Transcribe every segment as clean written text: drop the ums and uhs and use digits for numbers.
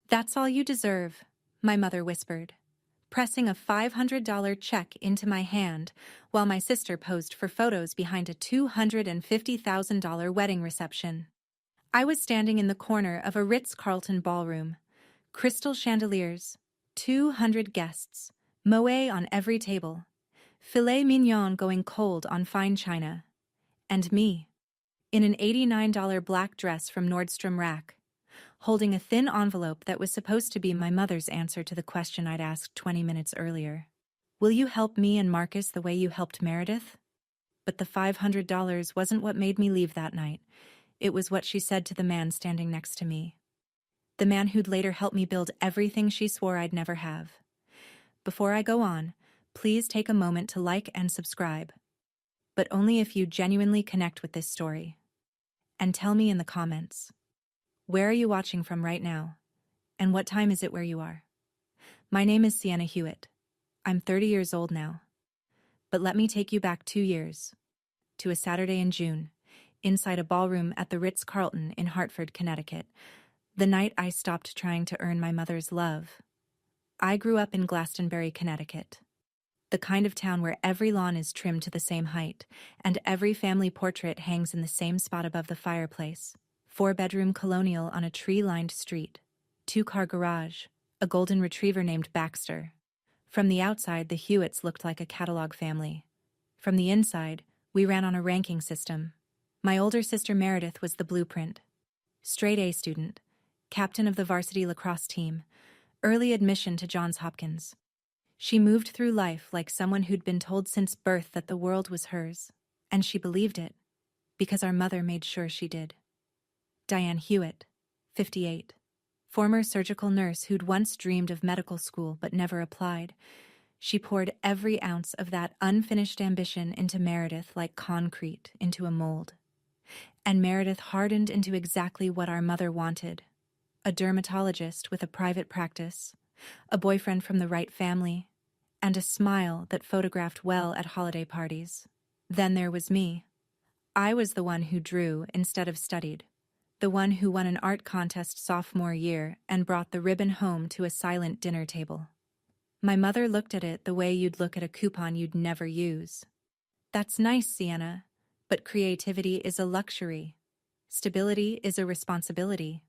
That's all you deserve, my mother whispered, pressing a $500 check into my hand while my sister posed for photos behind a $250,000 wedding reception. I was standing in the corner of a Ritz-Carlton ballroom. Crystal chandeliers, 200 guests, Moët on every table, filet mignon going cold on fine china. And me, in an $89 black dress from Nordstrom Rack, holding a thin envelope that was supposed to be my mother's answer to the question I'd asked 20 minutes earlier. Will you help me and Marcus the way you helped Meredith? But the $500 wasn't what made me leave that night. It was what she said to the man standing next to me. The man who'd later help me build everything she swore I'd never have. Before I go on, please take a moment to like and subscribe. But only if you genuinely connect with this story. And tell me in the comments. Where are you watching from right now? And what time is it where you are? My name is Sienna Hewitt. I'm 30 years old now. But let me take you back 2 years. To a Saturday in June, inside a ballroom at the Ritz-Carlton in Hartford, Connecticut, the night I stopped trying to earn my mother's love. I grew up in Glastonbury, Connecticut. The kind of town where every lawn is trimmed to the same height, and every family portrait hangs in the same spot above the fireplace. 4-bedroom colonial on a tree-lined street, 2-car garage, a golden retriever named Baxter. From the outside, the Hewitts looked like a catalog family. From the inside, we ran on a ranking system. My older sister Meredith was the blueprint. Straight A student, captain of the varsity lacrosse team, early admission to Johns Hopkins. She moved through life like someone who'd been told since birth that the world was hers, and she believed it, because our mother made sure she did. Diane Hewitt, 58, former surgical nurse who'd once dreamed of medical school but never applied. She poured every ounce of that unfinished ambition into Meredith like concrete into a mold. And Meredith hardened into exactly what our mother wanted. A dermatologist with a private practice, a boyfriend from the right family, and a smile that photographed well at holiday parties. Then there was me. I was the one who drew instead of studied. The one who won an art contest sophomore year and brought the ribbon home to a silent dinner table. My mother looked at it the way you'd look at a coupon you'd never use. That's nice, Sienna, but creativity is a luxury. Stability is a responsibility.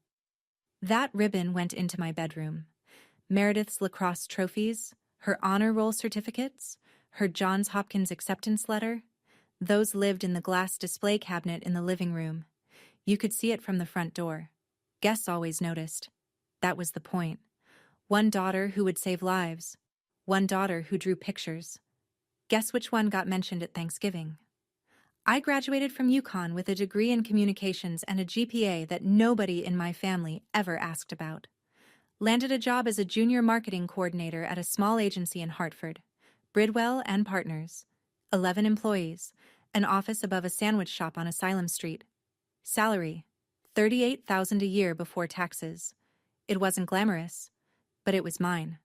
That ribbon went into my bedroom. Meredith's lacrosse trophies, her honor roll certificates, her Johns Hopkins acceptance letter, those lived in the glass display cabinet in the living room. You could see it from the front door. Guests always noticed. That was the point. One daughter who would save lives. One daughter who drew pictures. Guess which one got mentioned at Thanksgiving? I graduated from UConn with a degree in communications and a GPA that nobody in my family ever asked about. Landed a job as a junior marketing coordinator at a small agency in Hartford. Bridwell and Partners. 11 employees. An office above a sandwich shop on Asylum Street. Salary, $38,000 a year before taxes. It wasn't glamorous, but it was mine.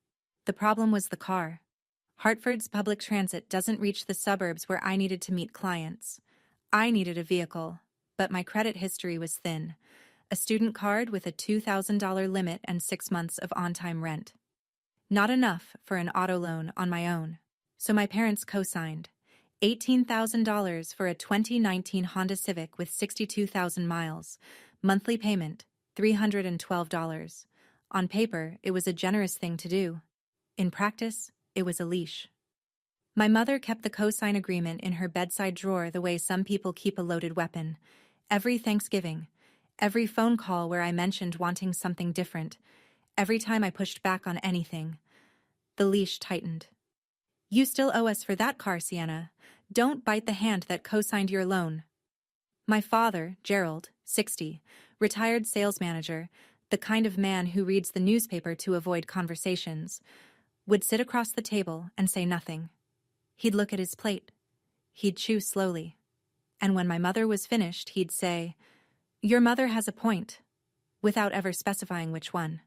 The problem was the car. Hartford's public transit doesn't reach the suburbs where I needed to meet clients. I needed a vehicle, but my credit history was thin. A student card with a $2,000 limit and 6 months of on-time rent. Not enough for an auto loan on my own. So my parents co-signed. $18,000 for a 2019 Honda Civic with 62,000 miles. Monthly payment, $312. On paper, it was a generous thing to do. In practice, it was a leash. My mother kept the co-sign agreement in her bedside drawer the way some people keep a loaded weapon. Every Thanksgiving, every phone call where I mentioned wanting something different, every time I pushed back on anything, the leash tightened. You still owe us for that car, Sienna. Don't bite the hand that co-signed your loan. My father, Gerald, 60, retired sales manager, the kind of man who reads the newspaper to avoid conversations, would sit across the table and say nothing. He'd look at his plate. He'd chew slowly. And when my mother was finished, he'd say, "Your mother has a point," without ever specifying which one.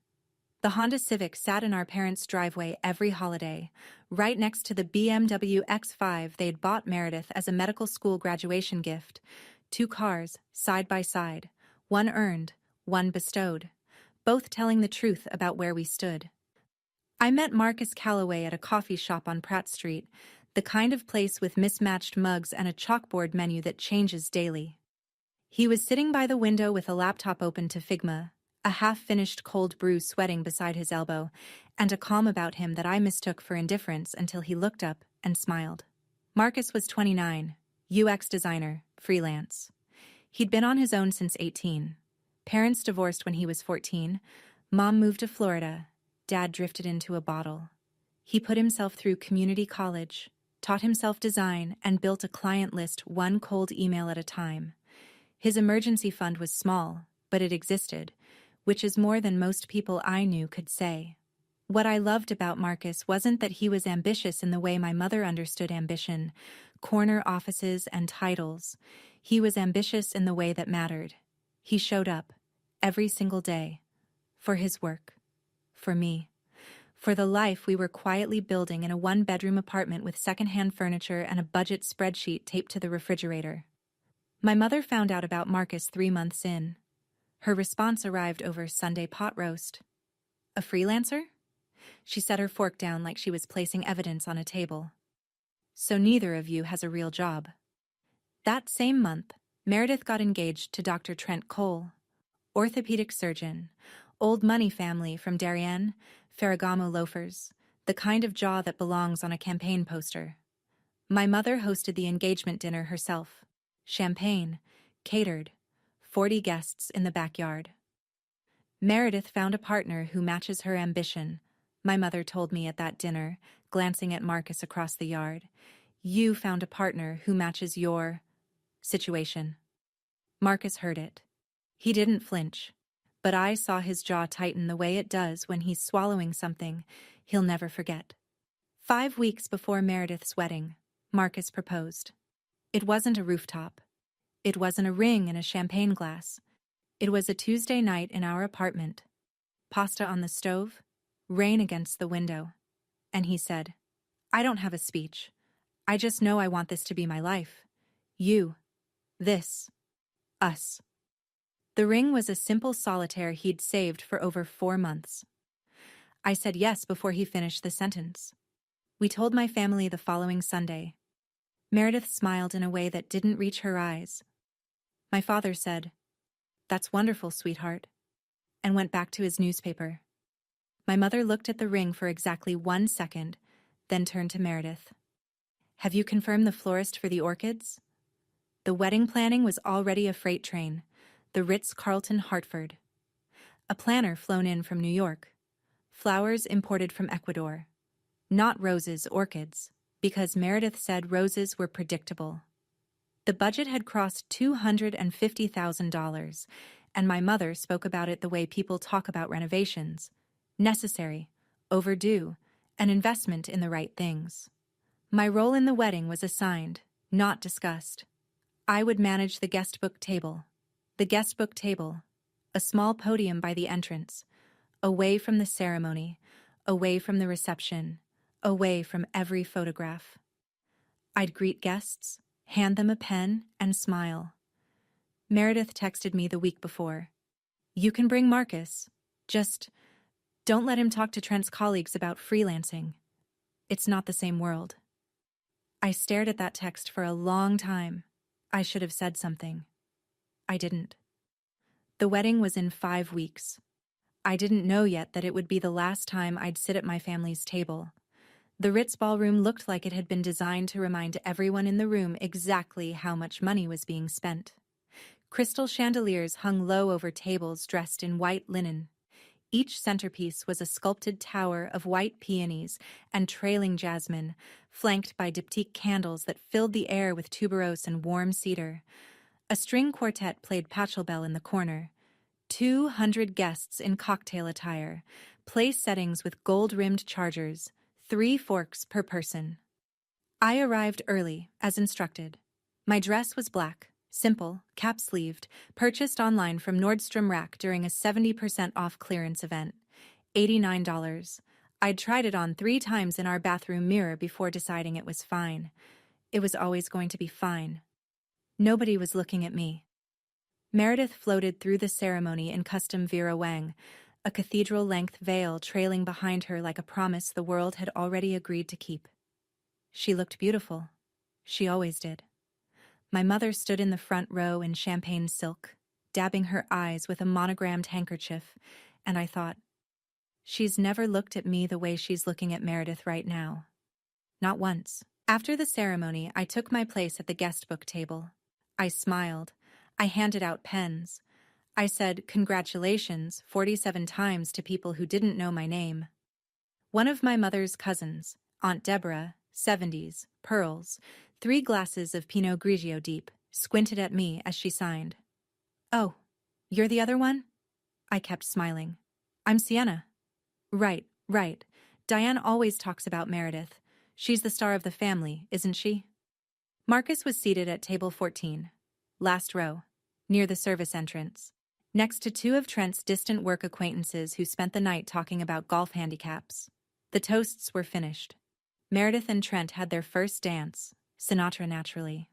The Honda Civic sat in our parents' driveway every holiday, right next to the BMW X5 they'd bought Meredith as a medical school graduation gift. 2 cars, side by side, one earned, one bestowed. both telling the truth about where we stood. I met Marcus Calloway at a coffee shop on Pratt Street, the kind of place with mismatched mugs and a chalkboard menu that changes daily. He was sitting by the window with a laptop open to Figma, a half-finished cold brew sweating beside his elbow, and a calm about him that I mistook for indifference until he looked up and smiled. Marcus was 29, UX designer, freelance. He'd been on his own since 18. Parents divorced when he was 14. Mom moved to Florida. Dad drifted into a bottle. He put himself through community college, taught himself design, and built a client list one cold email at a time. His emergency fund was small, but it existed, which is more than most people I knew could say. What I loved about Marcus wasn't that he was ambitious in the way my mother understood ambition, corner offices and titles. He was ambitious in the way that mattered. He showed up, every single day, for his work, for me, for the life we were quietly building in a one-bedroom apartment with secondhand furniture and a budget spreadsheet taped to the refrigerator. My mother found out about Marcus 3 months in. Her response arrived over Sunday pot roast. A freelancer? She set her fork down like she was placing evidence on a table. So neither of you has a real job. That same month, Meredith got engaged to Dr. Trent Cole, orthopedic surgeon, old money family from Darien, Ferragamo loafers, the kind of jaw that belongs on a campaign poster. My mother hosted the engagement dinner herself. Champagne, catered, 40 guests in the backyard. Meredith found a partner who matches her ambition, my mother told me at that dinner, glancing at Marcus across the yard. You found a partner who matches your situation. Marcus heard it. He didn't flinch, but I saw his jaw tighten the way it does when he's swallowing something he'll never forget. 5 weeks before Meredith's wedding, Marcus proposed. It wasn't a rooftop. It wasn't a ring in a champagne glass. It was a Tuesday night in our apartment. Pasta on the stove, rain against the window. And he said, I don't have a speech. I just know I want this to be my life. You. This. Us. The ring was a simple solitaire he'd saved for over 4 months. I said yes before he finished the sentence. We told my family the following Sunday. Meredith smiled in a way that didn't reach her eyes. My father said, That's wonderful, sweetheart, and went back to his newspaper. My mother looked at the ring for exactly 1 second, then turned to Meredith. Have you confirmed the florist for the orchids? The wedding planning was already a freight train, the Ritz-Carlton Hartford. A planner flown in from New York. Flowers imported from Ecuador. Not roses, orchids, because Meredith said roses were predictable. The budget had crossed $250,000, and my mother spoke about it the way people talk about renovations. Necessary, overdue, an investment in the right things. My role in the wedding was assigned, not discussed. I would manage the guestbook table. The guestbook table, a small podium by the entrance, away from the ceremony, away from the reception, away from every photograph. I'd greet guests, hand them a pen, and smile. Meredith texted me the week before. You can bring Marcus. Just don't let him talk to Trent's colleagues about freelancing. It's not the same world. I stared at that text for a long time. I should have said something. I didn't. The wedding was in 5 weeks. I didn't know yet that it would be the last time I'd sit at my family's table. The Ritz ballroom looked like it had been designed to remind everyone in the room exactly how much money was being spent. Crystal chandeliers hung low over tables dressed in white linen. Each centerpiece was a sculpted tower of white peonies and trailing jasmine, flanked by diptyque candles that filled the air with tuberose and warm cedar. A string quartet played Pachelbel in the corner. 200 guests in cocktail attire, place settings with gold-rimmed chargers, 3 forks per person. I arrived early, as instructed. My dress was black, simple, cap-sleeved, purchased online from Nordstrom Rack during a 70% off clearance event. $89. I'd tried it on 3 times in our bathroom mirror before deciding it was fine. It was always going to be fine. Nobody was looking at me. Meredith floated through the ceremony in custom Vera Wang, a cathedral-length veil trailing behind her like a promise the world had already agreed to keep. She looked beautiful. She always did. My mother stood in the front row in champagne silk, dabbing her eyes with a monogrammed handkerchief, and I thought, she's never looked at me the way she's looking at Meredith right now. Not once. After the ceremony, I took my place at the guest book table. I smiled. I handed out pens. I said congratulations 47 times to people who didn't know my name. One of my mother's cousins, Aunt Deborah, 70s, pearls, 3 glasses of Pinot Grigio deep, squinted at me as she signed. "Oh, you're the other one?" I kept smiling. "I'm Sienna." Right. Diane always talks about Meredith. She's the star of the family, isn't she?" Marcus was seated at table 14, last row, near the service entrance, next to 2 of Trent's distant work acquaintances who spent the night talking about golf handicaps. The toasts were finished. Meredith and Trent had their first dance, Sinatra naturally,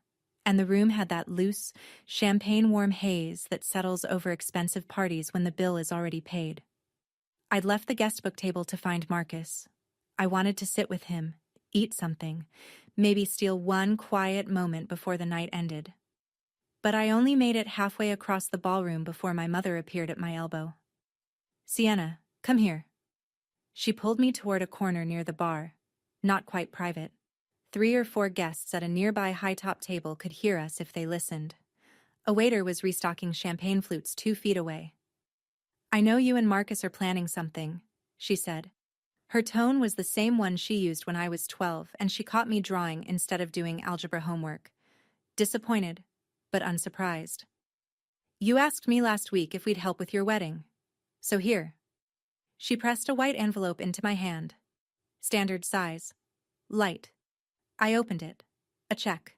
and the room had that loose, champagne-warm haze that settles over expensive parties when the bill is already paid. I'd left the guest book table to find Marcus. I wanted to sit with him, eat something, maybe steal one quiet moment before the night ended. But I only made it halfway across the ballroom before my mother appeared at my elbow. "Sienna, come here." She pulled me toward a corner near the bar, not quite private. 3 or 4 guests at a nearby high-top table could hear us if they listened. A waiter was restocking champagne flutes 2 feet away. "I know you and Marcus are planning something," she said. Her tone was the same one she used when I was 12, and she caught me drawing instead of doing algebra homework. Disappointed, but unsurprised. "You asked me last week if we'd help with your wedding. So here." She pressed a white envelope into my hand. Standard size. Light. I opened it. A check.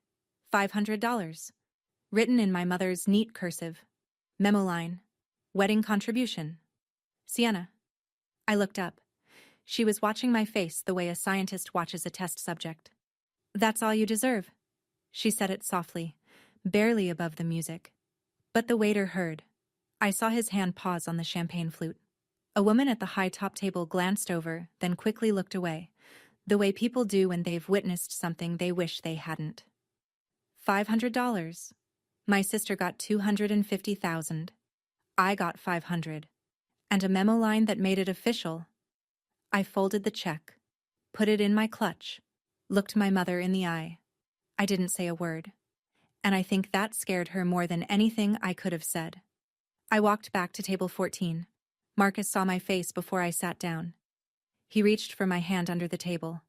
$500. Written in my mother's neat cursive. Memo line. Wedding contribution. Sienna. I looked up. She was watching my face the way a scientist watches a test subject. "That's all you deserve." She said it softly, barely above the music. But the waiter heard. I saw his hand pause on the champagne flute. A woman at the high-top table glanced over, then quickly looked away, the way people do when they've witnessed something they wish they hadn't. $500. My sister got $250,000. I got $500. And a memo line that made it official. I folded the check, put it in my clutch, looked my mother in the eye. I didn't say a word. And I think that scared her more than anything I could have said. I walked back to table 14. Marcus saw my face before I sat down. He reached for my hand under the table.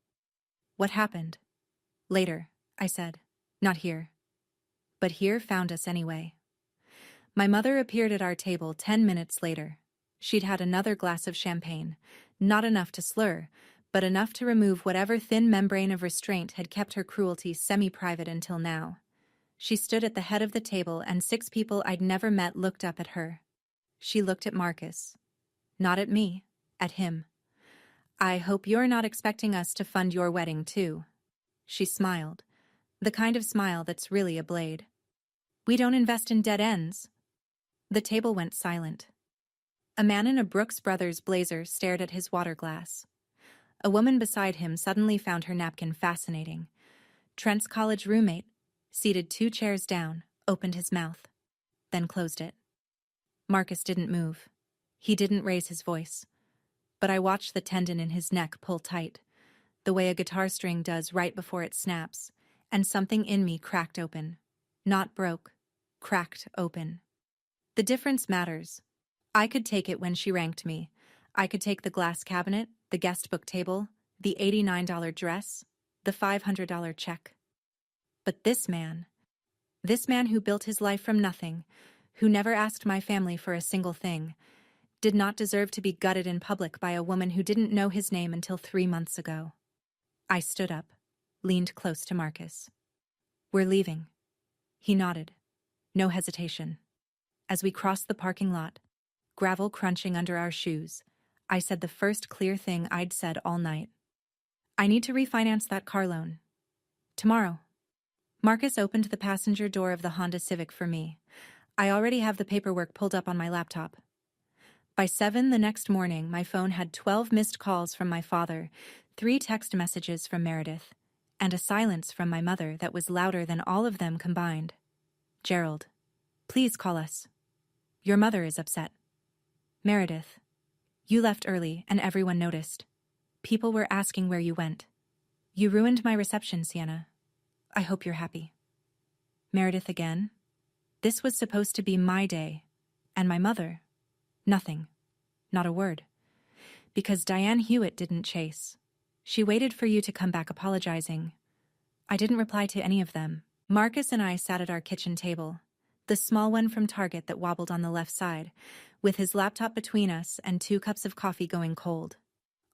"What happened?" "Later," I said. "Not here." But here found us anyway. My mother appeared at our table 10 minutes later. She'd had another glass of champagne, not enough to slur, but enough to remove whatever thin membrane of restraint had kept her cruelty semi-private until now. She stood at the head of the table, and 6 people I'd never met looked up at her. She looked at Marcus. Not at me, at him. "I hope you're not expecting us to fund your wedding, too." She smiled, the kind of smile that's really a blade. "We don't invest in dead ends." The table went silent. A man in a Brooks Brothers blazer stared at his water glass. A woman beside him suddenly found her napkin fascinating. Trent's college roommate, seated 2 chairs down, opened his mouth, then closed it. Marcus didn't move. He didn't raise his voice. But I watched the tendon in his neck pull tight, the way a guitar string does right before it snaps, and something in me cracked open. Not broke, cracked open. The difference matters. I could take it when she ranked me. I could take the glass cabinet, the guest book table, the $89 dress, the $500 check. But this man who built his life from nothing, who never asked my family for a single thing, did not deserve to be gutted in public by a woman who didn't know his name until 3 months ago. I stood up, leaned close to Marcus. "We're leaving." He nodded. No hesitation. As we crossed the parking lot, gravel crunching under our shoes, I said the first clear thing I'd said all night. "I need to refinance that car loan. Tomorrow." Marcus opened the passenger door of the Honda Civic for me. "I already have the paperwork pulled up on my laptop." By 7 the next morning, my phone had 12 missed calls from my father, 3 text messages from Meredith, and a silence from my mother that was louder than all of them combined. Gerald, please call us. Your mother is upset. Meredith, you left early and everyone noticed. People were asking where you went. You ruined my reception, Sienna. I hope you're happy. Meredith again? This was supposed to be my day. And my mother? Nothing. Not a word. Because Diane Hewitt didn't chase. She waited for you to come back apologizing. I didn't reply to any of them. Marcus and I sat at our kitchen table, the small one from Target that wobbled on the left side, with his laptop between us and 2 cups of coffee going cold.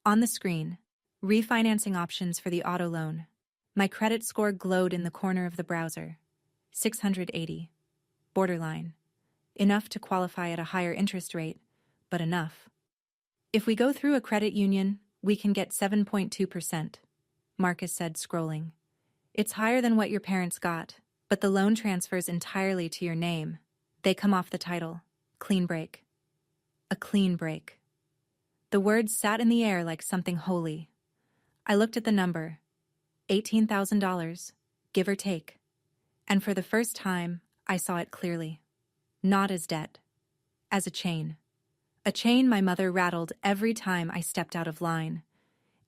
On the screen, refinancing options for the auto loan. My credit score glowed in the corner of the browser. 680. Borderline. Enough to qualify at a higher interest rate, but enough. If we go through a credit union, we can get 7.2%, Marcus said, scrolling. It's higher than what your parents got, but the loan transfers entirely to your name. They come off the title. Clean break. A clean break. The words sat in the air like something holy. I looked at the number. $18,000, give or take. And for the first time, I saw it clearly. Not as debt. As a chain. A chain my mother rattled every time I stepped out of line.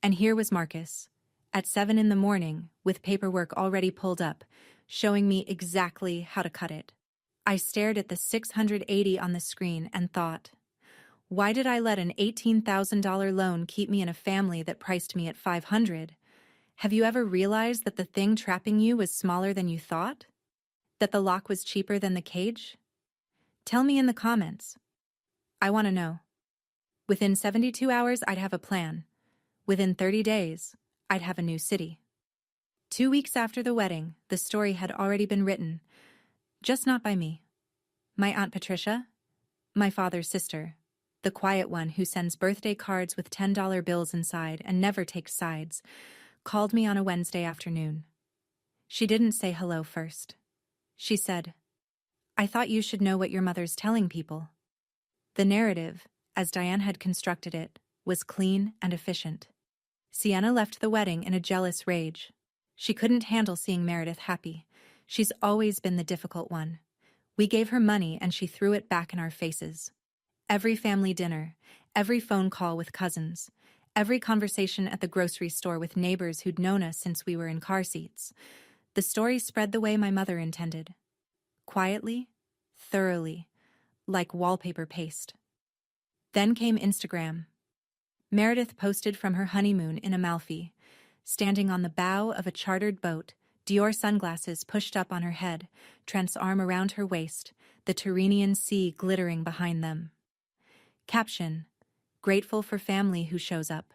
And here was Marcus, at 7 in the morning, with paperwork already pulled up, showing me exactly how to cut it. I stared at the 680 on the screen and thought, why did I let an $18,000 loan keep me in a family that priced me at $500? Have you ever realized that the thing trapping you was smaller than you thought? That the lock was cheaper than the cage? Tell me in the comments. I want to know. Within 72 hours, I'd have a plan. Within 30 days, I'd have a new city. 2 weeks after the wedding, the story had already been written, just not by me. My Aunt Patricia, my father's sister, the quiet one who sends birthday cards with $10 bills inside and never takes sides, called me on a Wednesday afternoon. She didn't say hello first. She said, I thought you should know what your mother's telling people. The narrative, as Diane had constructed it, was clean and efficient. Sienna left the wedding in a jealous rage. She couldn't handle seeing Meredith happy. She's always been the difficult one. We gave her money and she threw it back in our faces. Every family dinner, every phone call with cousins, every conversation at the grocery store with neighbors who'd known us since we were in car seats. The story spread the way my mother intended. Quietly, thoroughly, like wallpaper paste. Then came Instagram. Meredith posted from her honeymoon in Amalfi, standing on the bow of a chartered boat, Dior sunglasses pushed up on her head, Trent's arm around her waist, the Tyrrhenian Sea glittering behind them. Caption: grateful for family who shows up.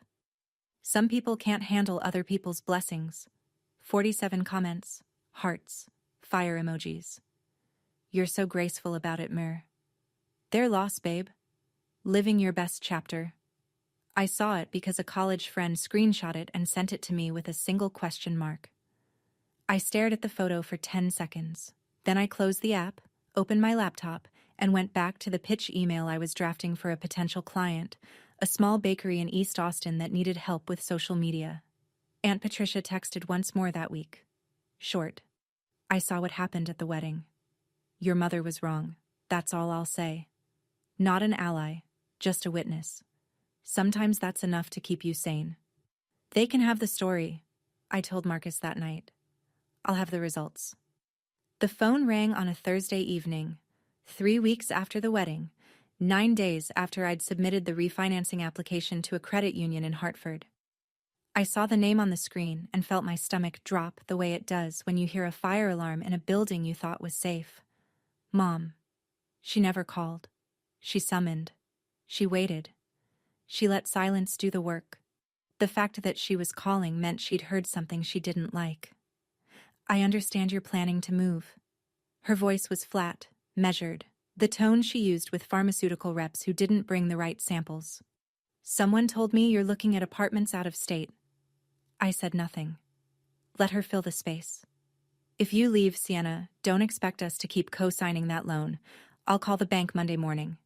Some people can't handle other people's blessings. 47 comments, hearts, fire emojis. You're so graceful about it, Mer. Their loss, babe. Living your best chapter. I saw it because a college friend screenshot it and sent it to me with a single question mark. I stared at the photo for 10 seconds. Then I closed the app, opened my laptop, and went back to the pitch email I was drafting for a potential client, a small bakery in East Austin that needed help with social media. Aunt Patricia texted once more that week. Short. I saw what happened at the wedding. Your mother was wrong. That's all I'll say. Not an ally, just a witness. Sometimes that's enough to keep you sane. They can have the story, I told Marcus that night. I'll have the results. The phone rang on a Thursday evening, 3 weeks after the wedding, 9 days after I'd submitted the refinancing application to a credit union in Hartford. I saw the name on the screen and felt my stomach drop the way it does when you hear a fire alarm in a building you thought was safe. Mom. She never called. She summoned. She waited. She let silence do the work. The fact that she was calling meant she'd heard something she didn't like. I understand you're planning to move. Her voice was flat, measured, the tone she used with pharmaceutical reps who didn't bring the right samples. Someone told me you're looking at apartments out of state. I said nothing. Let her fill the space. If you leave, Sienna, don't expect us to keep co-signing that loan. I'll call the bank Monday morning.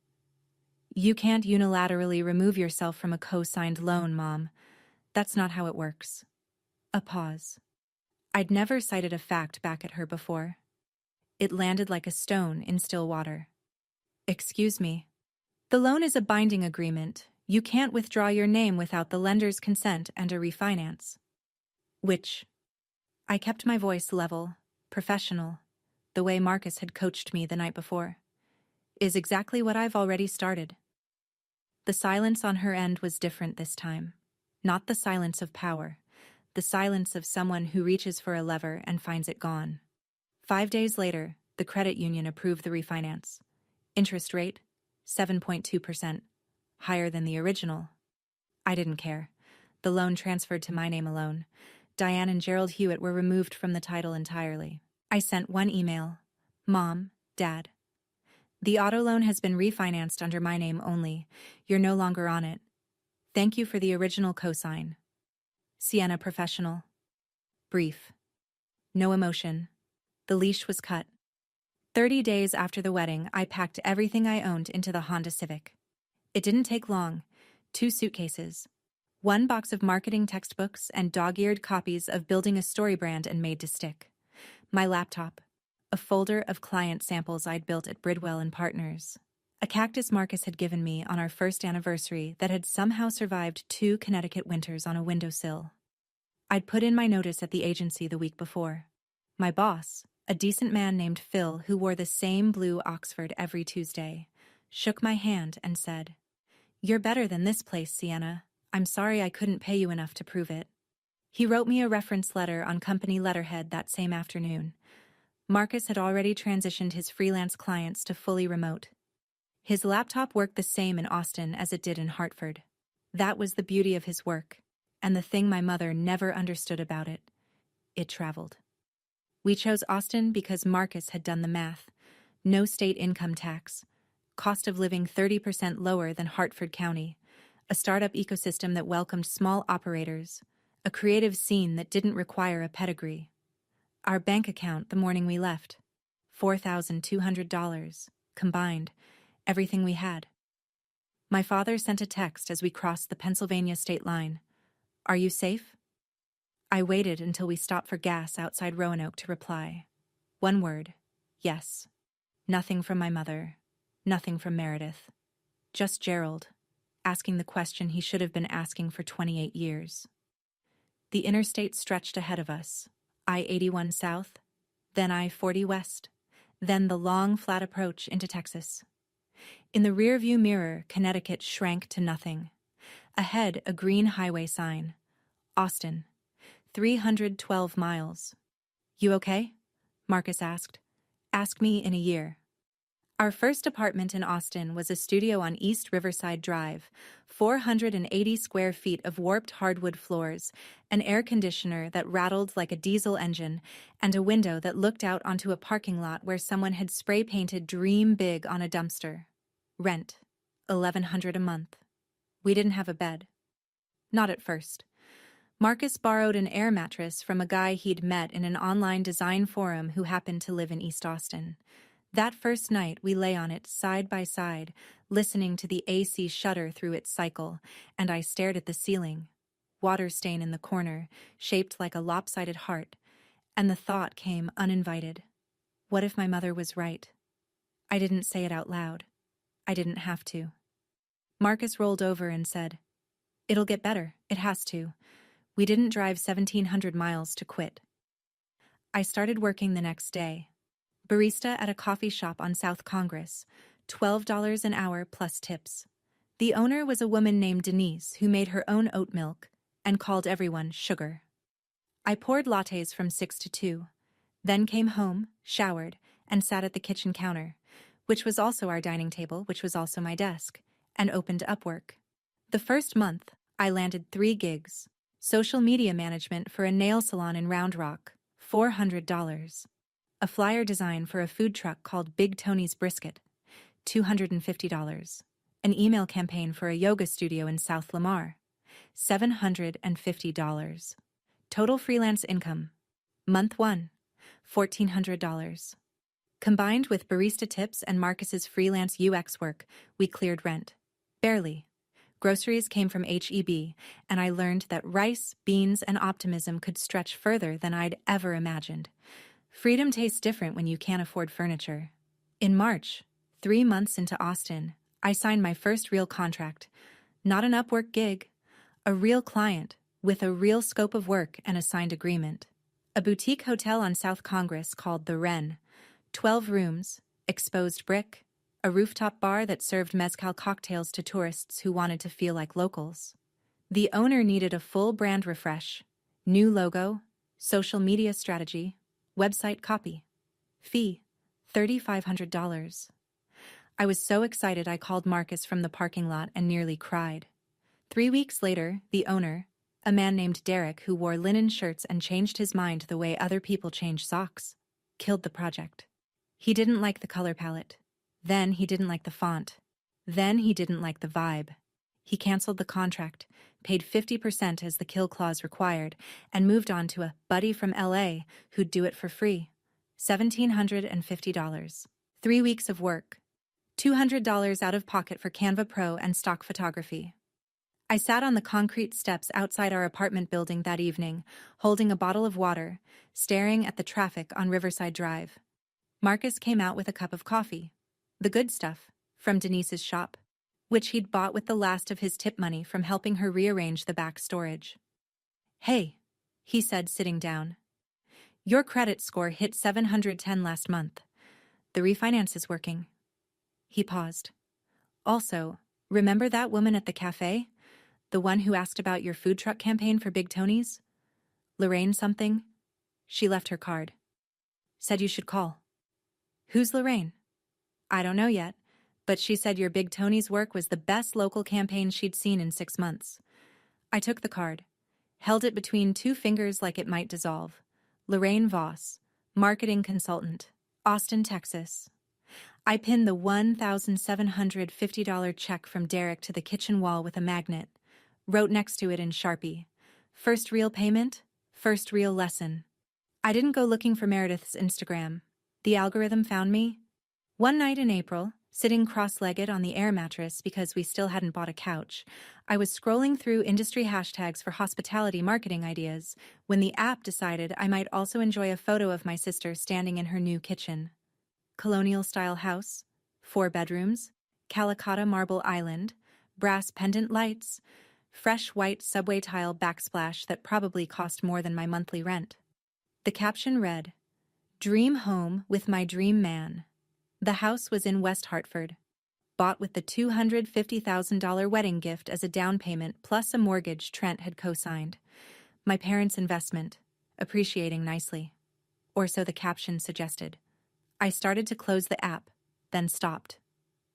You can't unilaterally remove yourself from a co-signed loan, Mom. That's not how it works. A pause. I'd never cited a fact back at her before. It landed like a stone in still water. Excuse me. The loan is a binding agreement. You can't withdraw your name without the lender's consent and a refinance. Which? I kept my voice level, professional, the way Marcus had coached me the night before. Is exactly what I've already started. The silence on her end was different this time. Not the silence of power, the silence of someone who reaches for a lever and finds it gone. 5 days later, the credit union approved the refinance. Interest rate, 7.2%, higher than the original. I didn't care. The loan transferred to my name alone. Diane and Gerald Hewitt were removed from the title entirely. I sent one email. Mom, Dad. The auto loan has been refinanced under my name only. You're no longer on it. Thank you for the original cosign. Sienna Professional. Brief. No emotion. The leash was cut. 30 days after the wedding, I packed everything I owned into the Honda Civic. It didn't take long. 2 suitcases. 1 box of marketing textbooks and dog-eared copies of Building a Story Brand and Made to Stick. My laptop. A folder of client samples I'd built at Bridwell and Partners. A cactus Marcus had given me on our first anniversary that had somehow survived 2 Connecticut winters on a windowsill. I'd put in my notice at the agency the week before. My boss, a decent man named Phil who wore the same blue Oxford every Tuesday, shook my hand and said, "You're better than this place, Sienna. I'm sorry I couldn't pay you enough to prove it." He wrote me a reference letter on company letterhead that same afternoon. Marcus had already transitioned his freelance clients to fully remote. His laptop worked the same in Austin as it did in Hartford. That was the beauty of his work, and the thing my mother never understood about it. It traveled. We chose Austin because Marcus had done the math. No state income tax. Cost of living 30% lower than Hartford County. A startup ecosystem that welcomed small operators. A creative scene that didn't require a pedigree. Our bank account the morning we left. $4,200. Combined. Everything we had. My father sent a text as we crossed the Pennsylvania state line. "Are you safe?" I waited until we stopped for gas outside Roanoke to reply. One word. Yes. Nothing from my mother. Nothing from Meredith. Just Gerald, asking the question he should have been asking for 28 years. The interstate stretched ahead of us. I-81 south, then I-40 west, then the long, flat approach into Texas. In the rearview mirror, Connecticut shrank to nothing. Ahead, a green highway sign. Austin. 312 miles. "You okay?" Marcus asked. "Ask me in a year." Our first apartment in Austin was a studio on East Riverside Drive, 480 square feet of warped hardwood floors, an air conditioner that rattled like a diesel engine, and a window that looked out onto a parking lot where someone had spray-painted "Dream Big" on a dumpster. Rent, $1,100 a month. We didn't have a bed. Not at first. Marcus borrowed an air mattress from a guy he'd met in an online design forum who happened to live in East Austin. That first night, we lay on it side by side, listening to the AC shudder through its cycle, and I stared at the ceiling. Water stain in the corner, shaped like a lopsided heart, and the thought came uninvited. What if my mother was right? I didn't say it out loud. I didn't have to. Marcus rolled over and said, "It'll get better. It has to. We didn't drive 1,700 miles to quit." I started working the next day. Barista at a coffee shop on South Congress, $12 an hour plus tips. The owner was a woman named Denise who made her own oat milk and called everyone sugar. I poured lattes from 6 to 2, then came home, showered, and sat at the kitchen counter, which was also our dining table, which was also my desk, and opened Upwork. The first month, I landed 3 gigs. Social media management for a nail salon in Round Rock, $400. A flyer design for a food truck called Big Tony's Brisket, $250. An email campaign for a yoga studio in South Lamar, $750. Total freelance income. Month 1, $1,400. Combined with barista tips and Marcus's freelance UX work, we cleared rent. Barely. Groceries came from H-E-B, and I learned that rice, beans, and optimism could stretch further than I'd ever imagined. Freedom tastes different when you can't afford furniture. In March, 3 months into Austin, I signed my first real contract. Not an Upwork gig. A real client, with a real scope of work and a signed agreement. A boutique hotel on South Congress called The Wren. 12 rooms, exposed brick, a rooftop bar that served mezcal cocktails to tourists who wanted to feel like locals. The owner needed a full brand refresh, new logo, social media strategy, website copy. Fee, $3,500. I was so excited I called Marcus from the parking lot and nearly cried. 3 weeks later, the owner, a man named Derek who wore linen shirts and changed his mind the way other people change socks, killed the project. He didn't like the color palette. Then he didn't like the font. Then he didn't like the vibe. He canceled the contract, paid 50% as the kill clause required, and moved on to a buddy from LA who'd do it for free. $1,750. 3 weeks of work. $200 out of pocket for Canva Pro and stock photography. I sat on the concrete steps outside our apartment building that evening, holding a bottle of water, staring at the traffic on Riverside Drive. Marcus came out with a cup of coffee. The good stuff, from Denise's shop, which he'd bought with the last of his tip money from helping her rearrange the back storage. "Hey," he said, sitting down. "Your credit score hit 710 last month. The refinance is working." He paused. "Also, remember that woman at the cafe? The one who asked about your food truck campaign for Big Tony's? Lorraine something? She left her card. Said you should call." "Who's Lorraine?" "I don't know yet, but she said your Big Tony's work was the best local campaign she'd seen in 6 months." I took the card, held it between 2 fingers like it might dissolve. Lorraine Voss, marketing consultant, Austin, Texas. I pinned the $1,750 check from Derek to the kitchen wall with a magnet, wrote next to it in Sharpie, "First real payment, first real lesson." I didn't go looking for Meredith's Instagram. The algorithm found me. One night in April, sitting cross-legged on the air mattress because we still hadn't bought a couch, I was scrolling through industry hashtags for hospitality marketing ideas when the app decided I might also enjoy a photo of my sister standing in her new kitchen. Colonial-style house, 4 bedrooms, Calicotta marble island, brass pendant lights, fresh white subway tile backsplash that probably cost more than my monthly rent. The caption read, "Dream home with my dream man." The house was in West Hartford, bought with the $250,000 wedding gift as a down payment plus a mortgage Trent had co-signed. My parents' investment, appreciating nicely. Or so the caption suggested. I started to close the app, then stopped.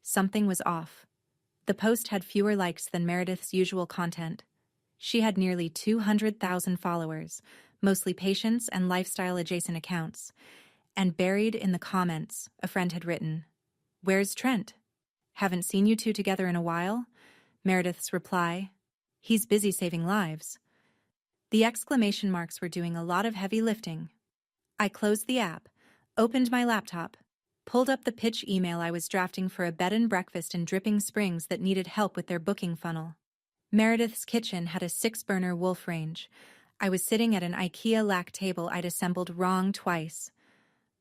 Something was off. The post had fewer likes than Meredith's usual content. She had nearly 200,000 followers, mostly patients and lifestyle-adjacent accounts. And buried in the comments, a friend had written, "Where's Trent? Haven't seen you two together in a while?" Meredith's reply, "He's busy saving lives." The exclamation marks were doing a lot of heavy lifting. I closed the app, opened my laptop, pulled up the pitch email I was drafting for a bed and breakfast in Dripping Springs that needed help with their booking funnel. Meredith's kitchen had a 6-burner Wolf range. I was sitting at an IKEA lac table I'd assembled wrong twice.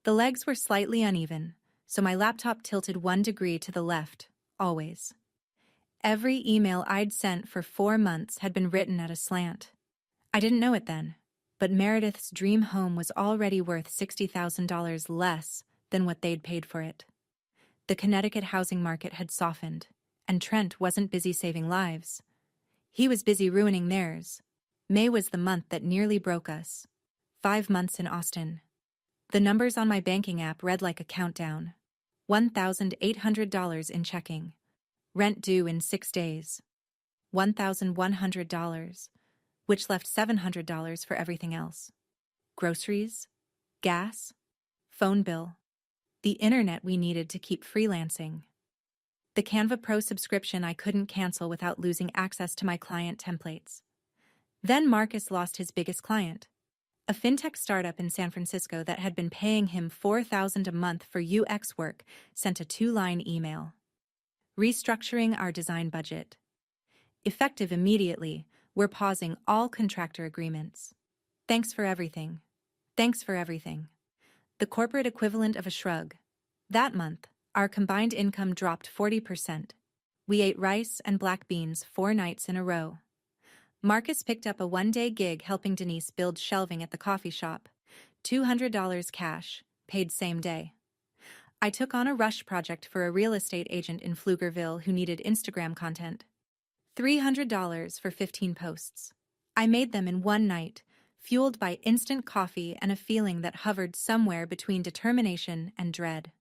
The legs were slightly uneven, so my laptop tilted 1 degree to the left, always. Every email I'd sent for 4 months had been written at a slant. I didn't know it then, but Meredith's dream home was already worth $60,000 less than what they'd paid for it. The Connecticut housing market had softened, and Trent wasn't busy saving lives. He was busy ruining theirs. May was the month that nearly broke us. 5 months in Austin. The numbers on my banking app read like a countdown. $1,800 in checking. Rent due in 6 days. $1,100, which left $700 for everything else. Groceries, gas, phone bill, the internet we needed to keep freelancing. The Canva Pro subscription I couldn't cancel without losing access to my client templates. Then Marcus lost his biggest client. A fintech startup in San Francisco that had been paying him $4,000 a month for UX work sent a 2-line email. restructuring our design budget. Effective immediately, we're pausing all contractor agreements. Thanks for everything. Thanks for everything. The corporate equivalent of a shrug. That month, our combined income dropped 40%. We ate rice and black beans 4 nights in a row. Marcus picked up a one-day gig helping Denise build shelving at the coffee shop. $200 cash, paid same day. I took on a rush project for a real estate agent in Pflugerville who needed Instagram content. $300 for 15 posts. I made them in one night, fueled by instant coffee and a feeling that hovered somewhere between determination and dread.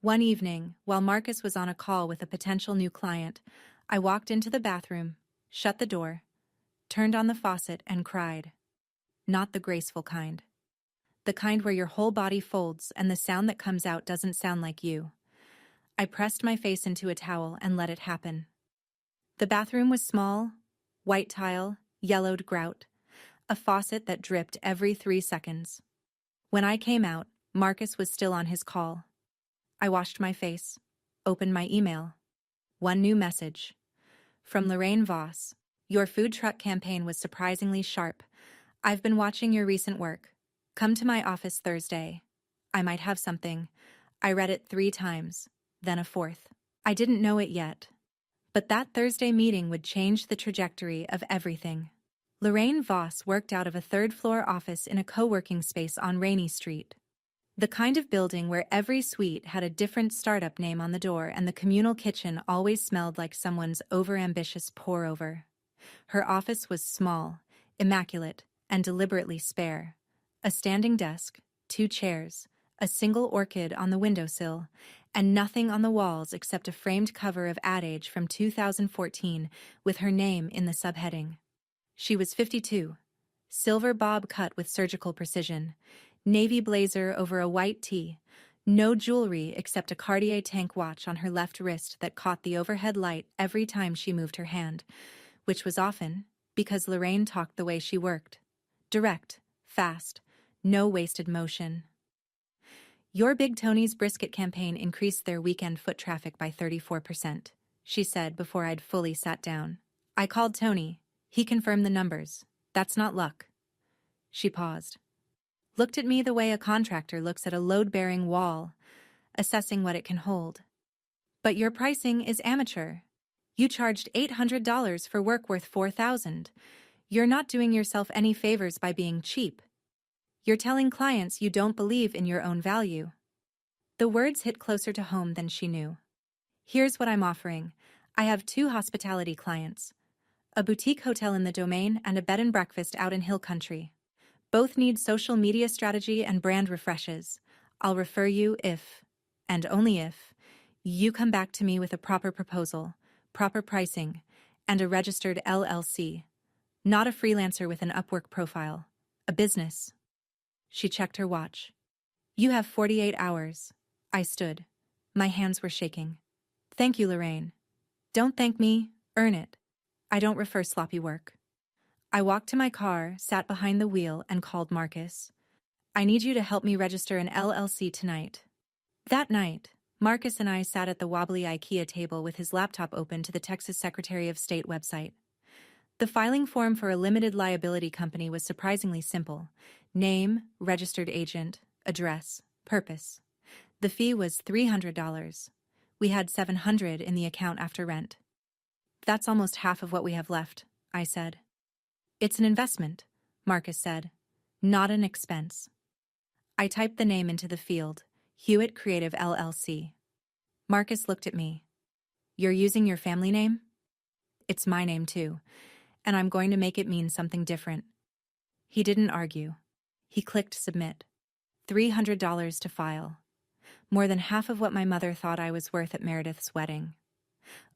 One evening, while Marcus was on a call with a potential new client, I walked into the bathroom, shut the door, turned on the faucet, and cried. Not the graceful kind. The kind where your whole body folds and the sound that comes out doesn't sound like you. I pressed my face into a towel and let it happen. The bathroom was small, white tile, yellowed grout, a faucet that dripped every 3 seconds. When I came out, Marcus was still on his call. I washed my face, opened my email. One new message. From Lorraine Voss. Your food truck campaign was surprisingly sharp. I've been watching your recent work. Come to my office Thursday. I might have something. I read it 3 times, then a 4th. I didn't know it yet. But that Thursday meeting would change the trajectory of everything. Lorraine Voss worked out of a 3rd-floor office in a co-working space on Rainey Street. The kind of building where every suite had a different startup name on the door and the communal kitchen always smelled like someone's overambitious pour-over. Her office was small, immaculate, and deliberately spare. A standing desk, 2 chairs, a single orchid on the windowsill, and nothing on the walls except a framed cover of Ad Age from 2014 with her name in the subheading. She was 52, silver bob cut with surgical precision, navy blazer over a white tee, no jewelry except a Cartier tank watch on her left wrist that caught the overhead light every time she moved her hand, which was often because Lorraine talked the way she worked. Direct, fast, no wasted motion. Your Big Tony's brisket campaign increased their weekend foot traffic by 34%, she said before I'd fully sat down. I called Tony. He confirmed the numbers. That's not luck. She paused. Looked at me the way a contractor looks at a load-bearing wall, assessing what it can hold. But your pricing is amateur. You charged $800 for work worth $4,000. You're not doing yourself any favors by being cheap. You're telling clients you don't believe in your own value. The words hit closer to home than she knew. Here's what I'm offering. I have 2 hospitality clients. A boutique hotel in the Domain and a bed and breakfast out in Hill Country. Both need social media strategy and brand refreshes. I'll refer you if, and only if, you come back to me with a proper proposal, proper pricing, and a registered LLC. Not a freelancer with an Upwork profile. A business. She checked her watch. You have 48 hours. I stood. My hands were shaking. Thank you, Lorraine. Don't thank me, earn it. I don't refer sloppy work. I walked to my car, sat behind the wheel, and called Marcus. I need you to help me register an LLC tonight. That night, Marcus and I sat at the wobbly IKEA table with his laptop open to the Texas Secretary of State website. The filing form for a limited liability company was surprisingly simple. Name, registered agent, address, purpose. The fee was $300. We had $700 in the account after rent. That's almost half of what we have left, I said. It's an investment, Marcus said, not an expense. I typed the name into the field, Hewitt Creative LLC. Marcus looked at me. You're using your family name? It's my name too, and I'm going to make it mean something different. He didn't argue. He clicked submit. $300 to file. More than half of what my mother thought I was worth at Meredith's wedding.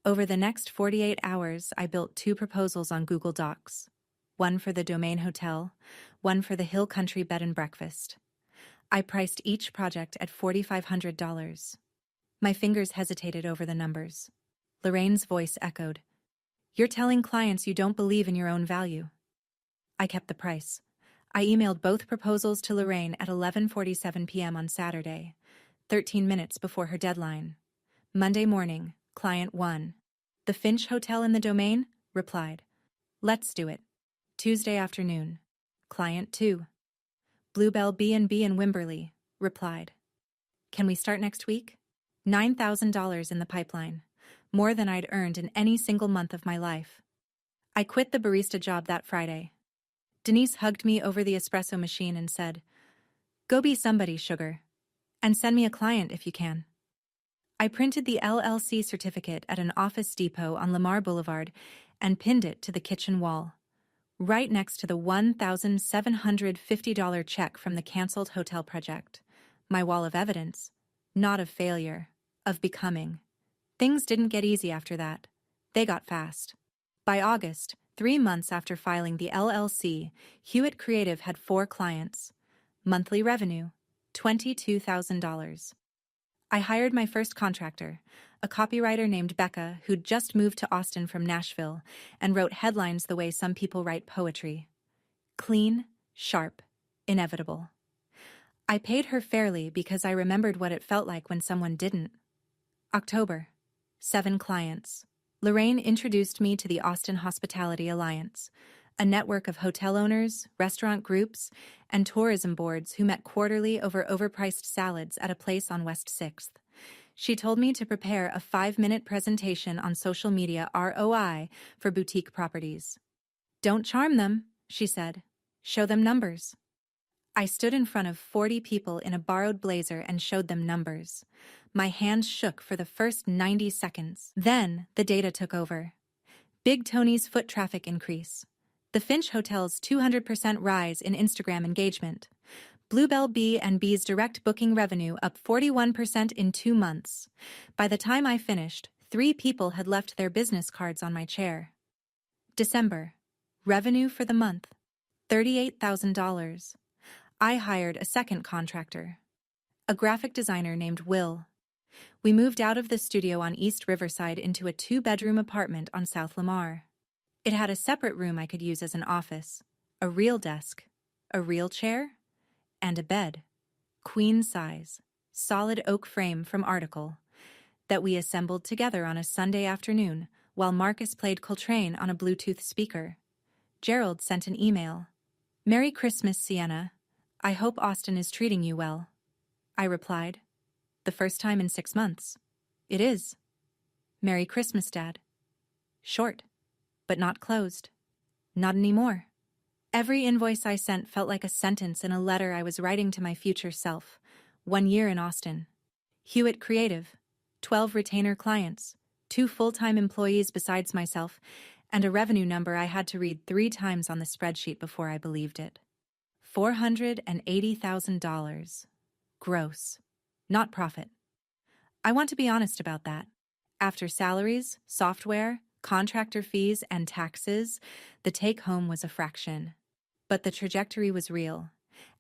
Over the next 48 hours, I built 2 proposals on Google Docs. One for the Domain Hotel, one for the Hill Country Bed and Breakfast. I priced each project at $4,500. My fingers hesitated over the numbers. Lorraine's voice echoed. You're telling clients you don't believe in your own value. I kept the price. I emailed both proposals to Lorraine at 11:47 p.m. on Saturday, 13 minutes before her deadline. Monday morning, Client 1. The Finch Hotel in the Domain? Replied. Let's do it. Tuesday afternoon. Client 2. Bluebell B&B in Wimberley. Replied. Can we start next week? $9,000 in the pipeline. More than I'd earned in any single month of my life. I quit the barista job that Friday. Denise hugged me over the espresso machine and said, "Go be somebody, sugar. And send me a client if you can." I printed the LLC certificate at an Office Depot on Lamar Boulevard and pinned it to the kitchen wall, right next to the $1,750 check from the canceled hotel project. My wall of evidence, not of failure, of becoming. Things didn't get easy after that. They got fast. By August, 3 months after filing the LLC, Hewitt Creative had 4 clients. Monthly revenue, $22,000. I hired my first contractor, a copywriter named Becca who'd just moved to Austin from Nashville and wrote headlines the way some people write poetry. Clean, sharp, inevitable. I paid her fairly because I remembered what it felt like when someone didn't. October. 7 clients. Lorraine introduced me to the Austin Hospitality Alliance, a network of hotel owners, restaurant groups, and tourism boards who met quarterly over overpriced salads at a place on West 6th. She told me to prepare a 5-minute presentation on social media ROI for boutique properties. Don't charm them, she said. Show them numbers. I stood in front of 40 people in a borrowed blazer and showed them numbers. My hands shook for the first 90 seconds. Then, the data took over. Big Tony's foot traffic increase. The Finch Hotel's 200% rise in Instagram engagement. Bluebell B&B's direct booking revenue up 41% in 2 months. By the time I finished, 3 people had left their business cards on my chair. December. Revenue for the month. $38,000. I hired a second contractor, a graphic designer named Will. We moved out of the studio on East Riverside into a 2-bedroom apartment on South Lamar. It had a separate room I could use as an office, a real desk, a real chair, and a bed, queen size, solid oak frame from Article, that we assembled together on a Sunday afternoon while Marcus played Coltrane on a Bluetooth speaker. Gerald sent an email. "Merry Christmas, Sienna. I hope Austin is treating you well." I replied, "The first time in 6 months." "It is." "Merry Christmas, Dad." Short, but not closed. Not anymore. Every invoice I sent felt like a sentence in a letter I was writing to my future self. 1 year in Austin. Hewitt Creative. 12 retainer clients. 2 full-time employees besides myself, and a revenue number I had to read 3 times on the spreadsheet before I believed it. $480,000. Gross. Not profit. I want to be honest about that. After salaries, software, contractor fees, and taxes, the take-home was a fraction. But the trajectory was real.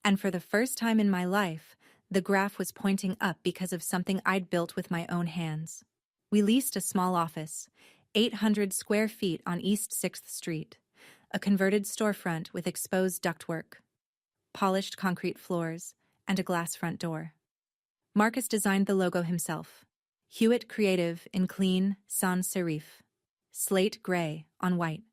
And for the first time in my life, the graph was pointing up because of something I'd built with my own hands. We leased a small office, 800 square feet on East 6th Street, a converted storefront with exposed ductwork, polished concrete floors, and a glass front door. Marcus designed the logo himself. Hewitt Creative in clean sans serif. Slate gray on white.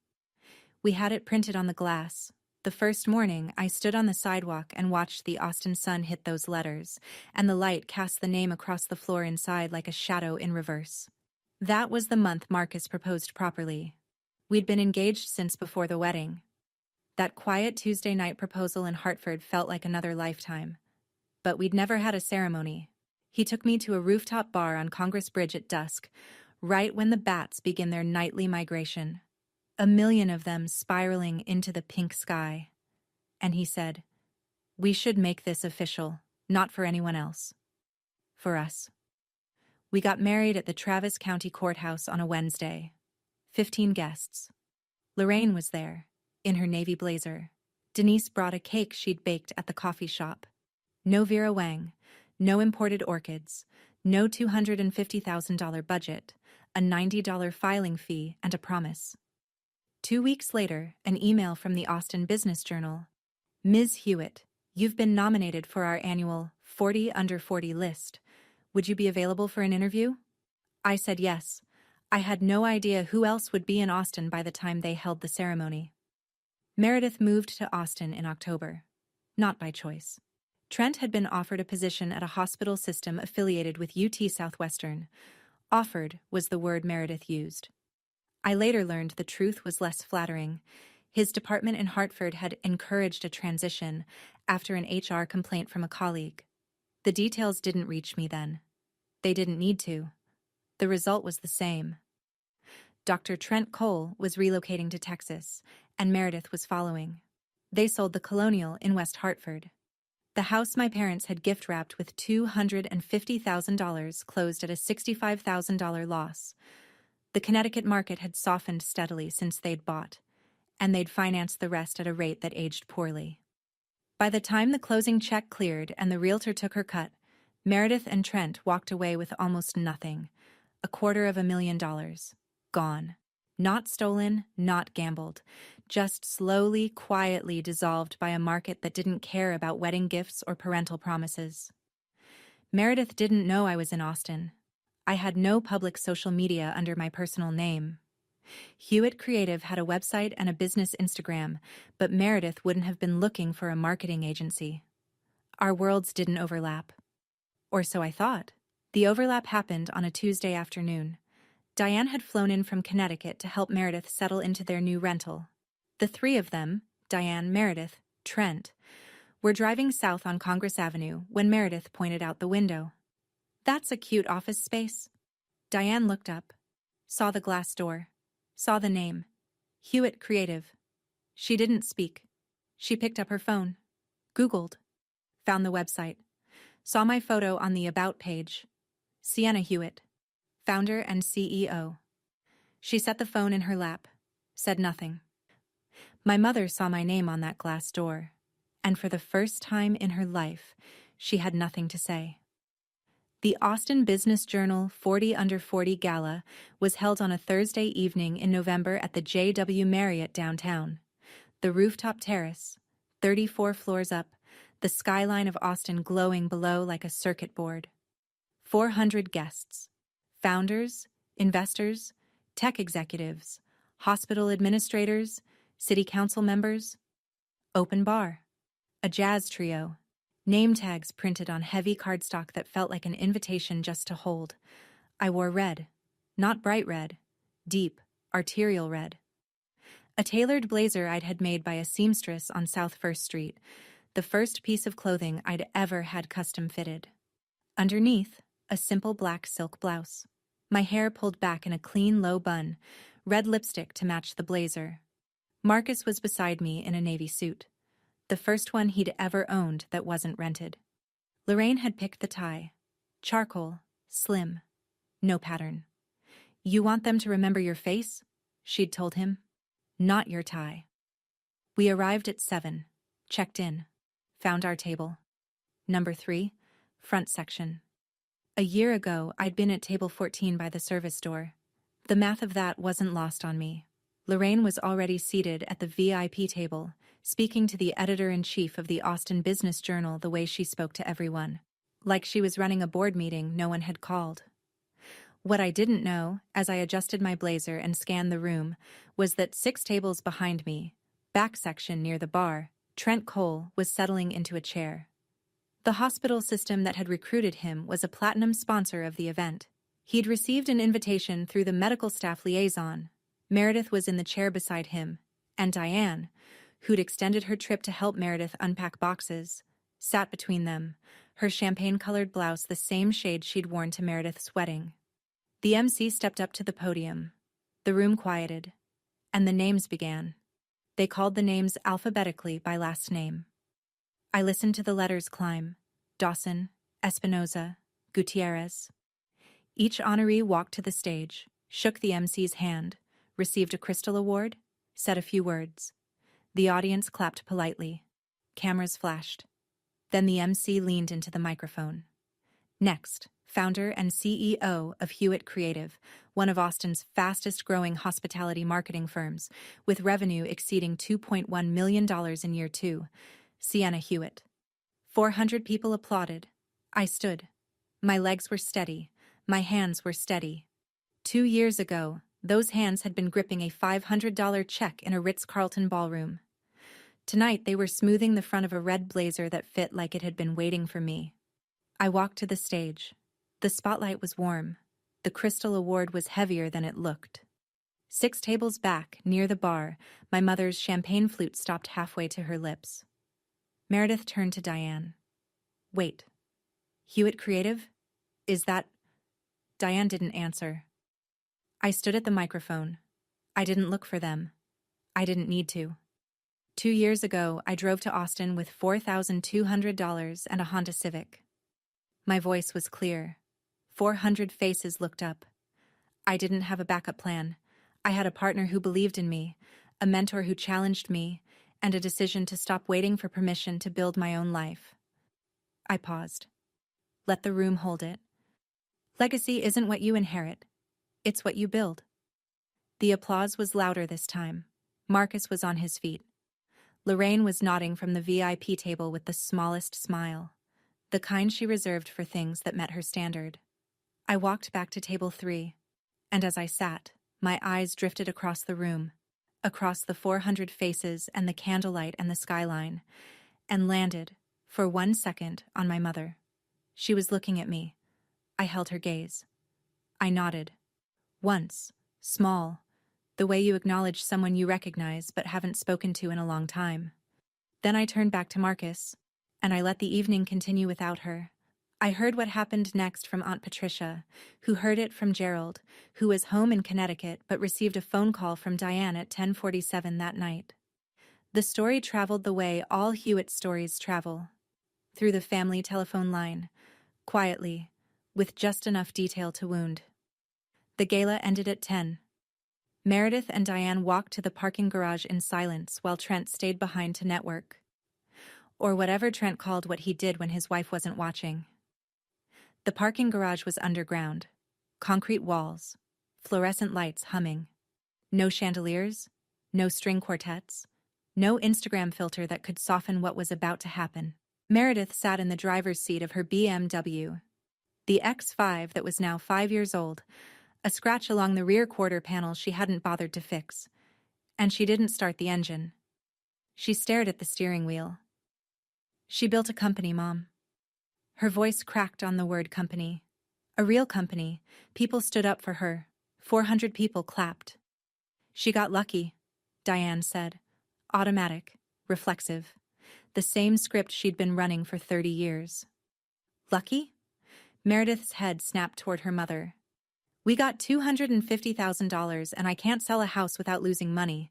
We had it printed on the glass. The first morning, I stood on the sidewalk and watched the Austin sun hit those letters, and the light cast the name across the floor inside like a shadow in reverse. That was the month Marcus proposed properly. We'd been engaged since before the wedding. That quiet Tuesday night proposal in Hartford felt like another lifetime. But we'd never had a ceremony. He took me to a rooftop bar on Congress Bridge at dusk, right when the bats begin their nightly migration. 1 million of them spiraling into the pink sky. And he said, "We should make this official, not for anyone else. For us." We got married at the Travis County Courthouse on a Wednesday. 15 guests. Lorraine was there, in her navy blazer. Denise brought a cake she'd baked at the coffee shop. No Vera Wang, no imported orchids, no $250,000 budget, a $90 filing fee, and a promise. 2 weeks later, an email from the Austin Business Journal. "Ms. Hewitt, you've been nominated for our annual 40 Under 40 list. Would you be available for an interview?" I said yes, I had no idea who else would be in Austin by the time they held the ceremony. Meredith moved to Austin in October. Not by choice. Trent had been offered a position at a hospital system affiliated with UT Southwestern. Offered was the word Meredith used. I later learned the truth was less flattering. His department in Hartford had encouraged a transition after an HR complaint from a colleague. The details didn't reach me then. They didn't need to. The result was the same. Dr. Trent Cole was relocating to Texas, and Meredith was following. They sold the Colonial in West Hartford. The house my parents had gift-wrapped with $250,000 closed at a $65,000 loss. The Connecticut market had softened steadily since they'd bought, and they'd financed the rest at a rate that aged poorly. By the time the closing check cleared and the realtor took her cut, Meredith and Trent walked away with almost nothing, $250,000. Gone. Not stolen, not gambled, just slowly, quietly dissolved by a market that didn't care about wedding gifts or parental promises. Meredith didn't know I was in Austin. I had no public social media under my personal name. Hewitt Creative had a website and a business Instagram, but Meredith wouldn't have been looking for a marketing agency. Our worlds didn't overlap. Or so I thought. The overlap happened on a Tuesday afternoon. Diane had flown in from Connecticut to help Meredith settle into their new rental. The three of them, Diane, Meredith, Trent, were driving south on Congress Avenue when Meredith pointed out the window. "That's a cute office space." Diane looked up, saw the glass door, saw the name, Hewitt Creative. She didn't speak. She picked up her phone, Googled, found the website, saw my photo on the About page. Sienna Hewitt, founder and CEO. She set the phone in her lap, said nothing. My mother saw my name on that glass door, and for the first time in her life, she had nothing to say. The Austin Business Journal 40 Under 40 Gala was held on a Thursday evening in November at the JW Marriott downtown. The rooftop terrace, 34 floors up, the skyline of Austin glowing below like a circuit board. 400 guests. Founders, investors, tech executives, hospital administrators, city council members. Open bar. A jazz trio. Name tags printed on heavy cardstock that felt like an invitation just to hold. I wore red. Not bright red. Deep, arterial red. A tailored blazer I'd had made by a seamstress on South First Street, the first piece of clothing I'd ever had custom fitted. Underneath, a simple black silk blouse. My hair pulled back in a clean, low bun, red lipstick to match the blazer. Marcus was beside me in a navy suit, the first one he'd ever owned that wasn't rented. Lorraine had picked the tie. Charcoal, slim, no pattern. "You want them to remember your face?" she'd told him. "Not your tie." We arrived at 7, checked in, found our table. Number 3, front section. A year ago, I'd been at table 14 by the service door. The math of that wasn't lost on me. Lorraine was already seated at the VIP table, speaking to the editor-in-chief of the Austin Business Journal the way she spoke to everyone. Like she was running a board meeting no one had called. What I didn't know, as I adjusted my blazer and scanned the room, was that 6 tables behind me, back section near the bar, Trent Cole was settling into a chair. The hospital system that had recruited him was a platinum sponsor of the event. He'd received an invitation through the medical staff liaison. Meredith was in the chair beside him, and Diane, who'd extended her trip to help Meredith unpack boxes, sat between them, her champagne-colored blouse the same shade she'd worn to Meredith's wedding. The MC stepped up to the podium. The room quieted, and the names began. They called the names alphabetically by last name. I listened to the letters climb: Dawson, Espinoza, Gutierrez. Each honoree walked to the stage, shook the MC's hand, received a Crystal Award, said a few words. The audience clapped politely. Cameras flashed. Then the MC leaned into the microphone. Next, founder and CEO of Hewitt Creative, one of Austin's fastest-growing hospitality marketing firms, with revenue exceeding $2.1 million in year 2, Sienna Hewitt. 400 people applauded. I stood. My legs were steady. My hands were steady. 2 years ago, those hands had been gripping a $500 check in a Ritz-Carlton ballroom. Tonight they were smoothing the front of a red blazer that fit like it had been waiting for me. I walked to the stage. The spotlight was warm. The Crystal Award was heavier than it looked. 6 tables back, near the bar, my mother's champagne flute stopped halfway to her lips. Meredith turned to Diane. Wait. Hewitt Creative? Is that... Diane didn't answer. I stood at the microphone. I didn't look for them. I didn't need to. 2 years ago, I drove to Austin with $4,200 and a Honda Civic. My voice was clear. 400 faces looked up. I didn't have a backup plan. I had a partner who believed in me, a mentor who challenged me, and a decision to stop waiting for permission to build my own life. I paused. Let the room hold it. Legacy isn't what you inherit. It's what you build. The applause was louder this time. Marcus was on his feet. Lorraine was nodding from the VIP table with the smallest smile, the kind she reserved for things that met her standard. I walked back to table 3, and as I sat, my eyes drifted across the room, across the 400 faces and the candlelight and the skyline, and landed, for 1 second, on my mother. She was looking at me. I held her gaze. I nodded. Once, small, the way you acknowledge someone you recognize but haven't spoken to in a long time. Then I turned back to Marcus, and I let the evening continue without her. I heard what happened next from Aunt Patricia, who heard it from Gerald, who was home in Connecticut but received a phone call from Diane at 10:47 that night. The story traveled the way all Hewitt stories travel, through the family telephone line, quietly, with just enough detail to wound. The gala ended at 10. Meredith and Diane walked to the parking garage in silence while Trent stayed behind to network. Or whatever Trent called what he did when his wife wasn't watching. The parking garage was underground. Concrete walls. Fluorescent lights humming. No chandeliers. No string quartets. No Instagram filter that could soften what was about to happen. Meredith sat in the driver's seat of her BMW. The X5 that was now 5 years old, a scratch along the rear quarter panel she hadn't bothered to fix. And she didn't start the engine. She stared at the steering wheel. She built a company, Mom. Her voice cracked on the word company. A real company. People stood up for her. 400 people clapped. She got lucky, Diane said. Automatic, reflexive. The same script she'd been running for 30 years. Lucky? Meredith's head snapped toward her mother. We got $250,000 and I can't sell a house without losing money.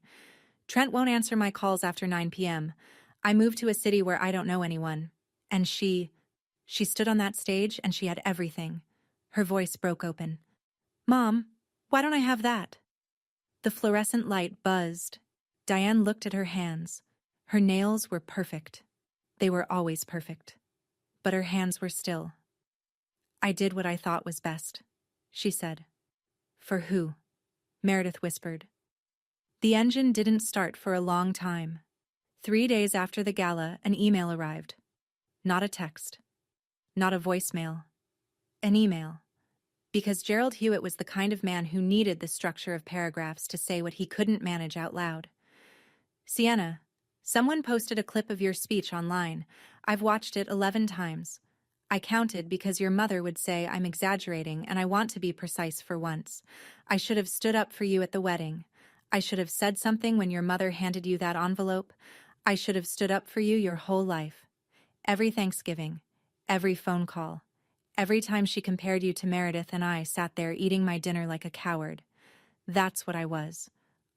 Trent won't answer my calls after 9 p.m. I moved to a city where I don't know anyone. And she stood on that stage and she had everything. Her voice broke open. Mom, why don't I have that? The fluorescent light buzzed. Diane looked at her hands. Her nails were perfect. They were always perfect. But her hands were still. I did what I thought was best, she said. For who? Meredith whispered. The engine didn't start for a long time. 3 days after the gala, an email arrived. Not a text. Not a voicemail. An email. Because Gerald Hewitt was the kind of man who needed the structure of paragraphs to say what he couldn't manage out loud. Sienna, someone posted a clip of your speech online. I've watched it 11 times. I counted because your mother would say I'm exaggerating and I want to be precise for once. I should have stood up for you at the wedding. I should have said something when your mother handed you that envelope. I should have stood up for you your whole life. Every Thanksgiving, every phone call, every time she compared you to Meredith and I sat there eating my dinner like a coward. That's what I was.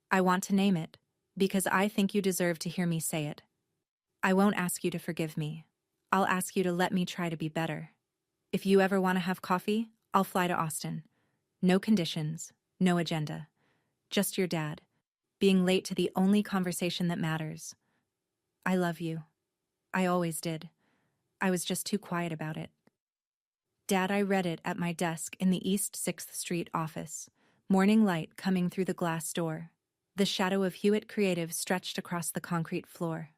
I want to name it, because I think you deserve to hear me say it. I won't ask you to forgive me. I'll ask you to let me try to be better. If you ever want to have coffee, I'll fly to Austin. No conditions, no agenda. Just your dad, being late to the only conversation that matters. I love you. I always did. I was just too quiet about it. Dad, I read it at my desk in the East 6th Street office. Morning light coming through the glass door. The shadow of Hewitt Creative stretched across the concrete floor.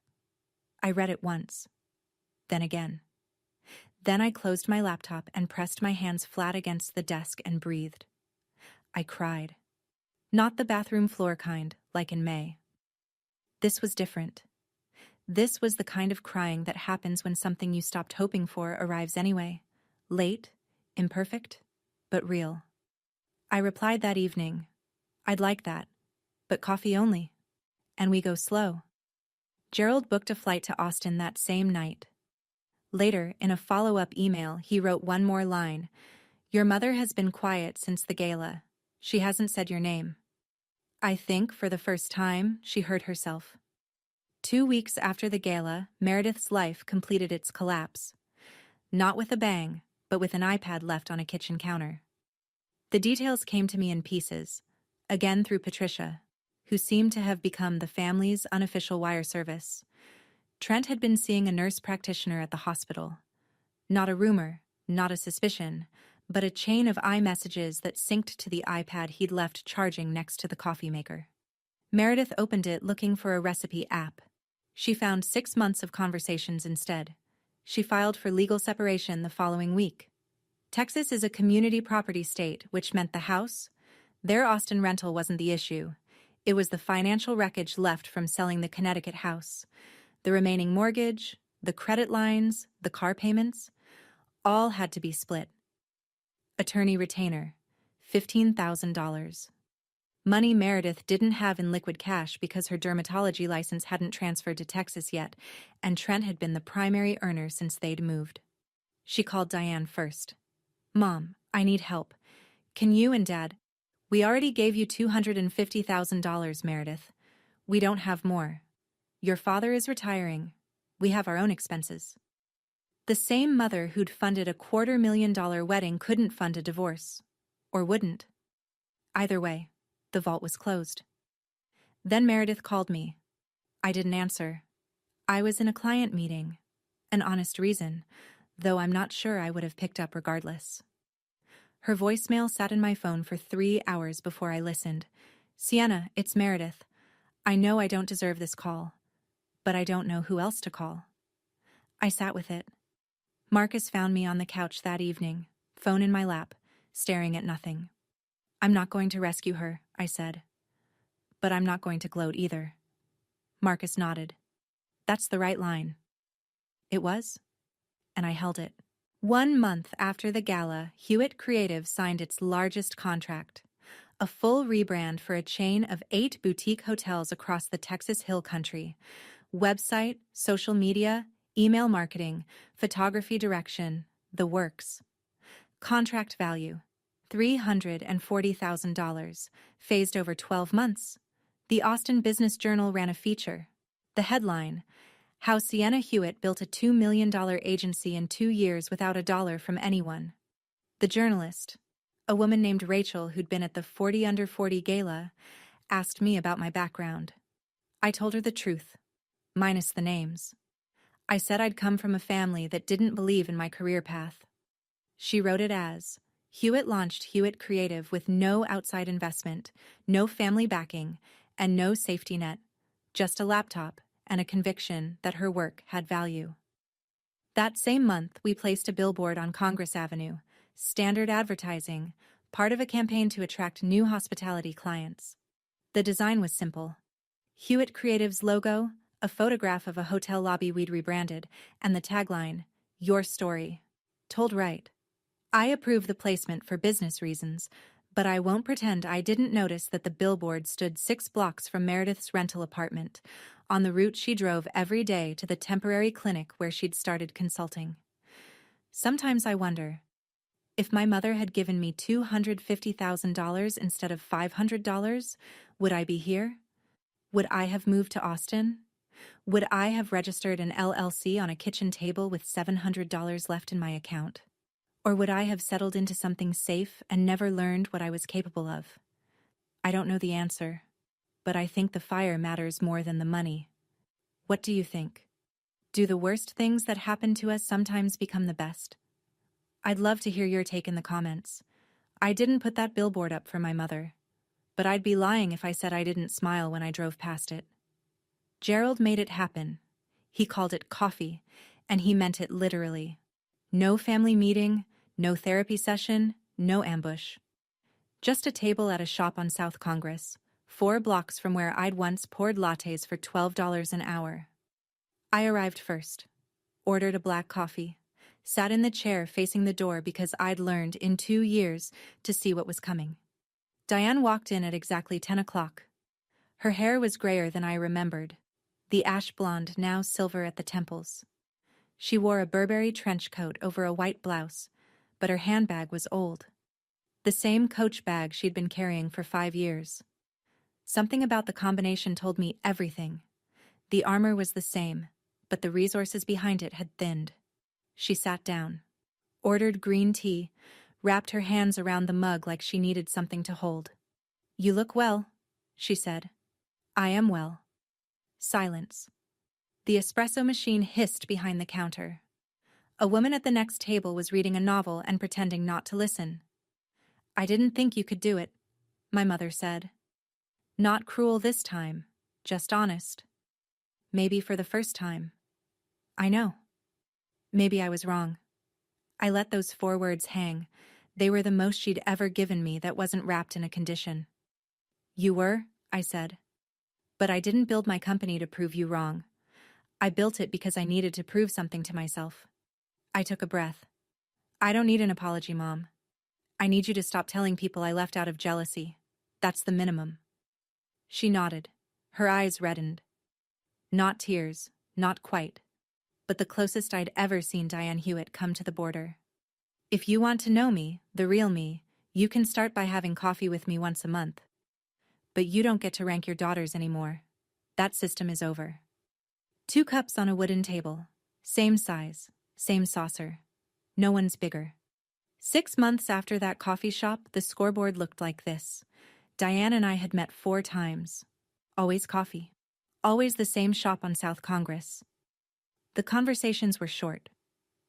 I read it once. Then again. Then I closed my laptop and pressed my hands flat against the desk and breathed. I cried. Not the bathroom floor kind, like in May. This was different. This was the kind of crying that happens when something you stopped hoping for arrives anyway. Late, imperfect, but real. I replied that evening, "I'd like that, but coffee only." And we go slow. Gerald booked a flight to Austin that same night. Later, in a follow-up email, he wrote one more line. "Your mother has been quiet since the gala. She hasn't said your name." I think, for the first time, she heard herself. 2 weeks after the gala, Meredith's life completed its collapse. Not with a bang, but with an iPad left on a kitchen counter. The details came to me in pieces, again through Patricia, who seemed to have become the family's unofficial wire service. Trent had been seeing a nurse practitioner at the hospital. Not a rumor, not a suspicion, but a chain of iMessages that synced to the iPad he'd left charging next to the coffee maker. Meredith opened it looking for a recipe app. She found 6 months of conversations instead. She filed for legal separation the following week. Texas is a community property state, which meant the house, their Austin rental wasn't the issue. It was the financial wreckage left from selling the Connecticut house. The remaining mortgage, the credit lines, the car payments, all had to be split. Attorney retainer, $15,000. Money Meredith didn't have in liquid cash because her dermatology license hadn't transferred to Texas yet, and Trent had been the primary earner since they'd moved. She called Diane first. "Mom, I need help. Can you and Dad—" "We already gave you $250,000, Meredith. We don't have more. Your father is retiring. We have our own expenses." The same mother who'd funded a $250,000 wedding couldn't fund a divorce. Or wouldn't. Either way, the vault was closed. Then Meredith called me. I didn't answer. I was in a client meeting. An honest reason, though I'm not sure I would have picked up regardless. Her voicemail sat in my phone for 3 hours before I listened. "Sienna, it's Meredith. I know I don't deserve this call, but I don't know who else to call." I sat with it. Marcus found me on the couch that evening, phone in my lap, staring at nothing. "I'm not going to rescue her," I said. "But I'm not going to gloat either." Marcus nodded. "That's the right line." It was, and I held it. 1 month after the gala, Hewitt Creative signed its largest contract. A full rebrand for a chain of 8 boutique hotels across the Texas Hill Country. Website, social media, email marketing, photography direction, the works. Contract value, $340,000, phased over 12 months. The Austin Business Journal ran a feature. The headline, "How Sienna Hewitt Built a $2 million Agency in 2 Years Without a Dollar from Anyone." The journalist, a woman named Rachel who'd been at the 40 Under 40 gala, asked me about my background. I told her the truth, minus the names. I said I'd come from a family that didn't believe in my career path. She wrote it as, "Hewitt launched Hewitt Creative with no outside investment, no family backing, and no safety net, just a laptop and a conviction that her work had value." That same month, we placed a billboard on Congress Avenue, standard advertising, part of a campaign to attract new hospitality clients. The design was simple. Hewitt Creative's logo, a photograph of a hotel lobby we'd rebranded, and the tagline, "Your story, told right." I approve the placement for business reasons, but I won't pretend I didn't notice that the billboard stood 6 blocks from Meredith's rental apartment, on the route she drove every day to the temporary clinic where she'd started consulting. Sometimes I wonder, if my mother had given me $250,000 instead of $500, would I be here? Would I have moved to Austin? Would I have registered an LLC on a kitchen table with $700 left in my account? Or would I have settled into something safe and never learned what I was capable of? I don't know the answer, but I think the fire matters more than the money. What do you think? Do the worst things that happen to us sometimes become the best? I'd love to hear your take in the comments. I didn't put that billboard up for my mother, but I'd be lying if I said I didn't smile when I drove past it. Gerald made it happen. He called it coffee, and he meant it literally. No family meeting, no therapy session, no ambush. Just a table at a shop on South Congress, 4 blocks from where I'd once poured lattes for $12 an hour. I arrived first, ordered a black coffee, sat in the chair facing the door because I'd learned in 2 years to see what was coming. Diane walked in at exactly 10 o'clock. Her hair was grayer than I remembered, the ash blonde now silver at the temples. She wore a Burberry trench coat over a white blouse, but her handbag was old. The same Coach bag she'd been carrying for 5 years. Something about the combination told me everything. The armor was the same, but the resources behind it had thinned. She sat down, ordered green tea, wrapped her hands around the mug like she needed something to hold. "You look well," she said. "I am well." Silence. The espresso machine hissed behind the counter. A woman at the next table was reading a novel and pretending not to listen. "I didn't think you could do it," my mother said. Not cruel this time, just honest. Maybe for the first time. I know. Maybe I was wrong. I let those 4 words hang. They were the most she'd ever given me that wasn't wrapped in a condition. "You were," I said. "But I didn't build my company to prove you wrong. I built it because I needed to prove something to myself." I took a breath. "I don't need an apology, Mom. I need you to stop telling people I left out of jealousy. That's the minimum." She nodded. Her eyes reddened. Not tears, not quite, but the closest I'd ever seen Diane Hewitt come to the border. "If you want to know me, the real me, you can start by having coffee with me once a month. But you don't get to rank your daughters anymore. That system is over." 2 cups on a wooden table. Same size, same saucer. No one's bigger. 6 months after that coffee shop, the scoreboard looked like this. Diane and I had met 4 times. Always coffee. Always the same shop on South Congress. The conversations were short.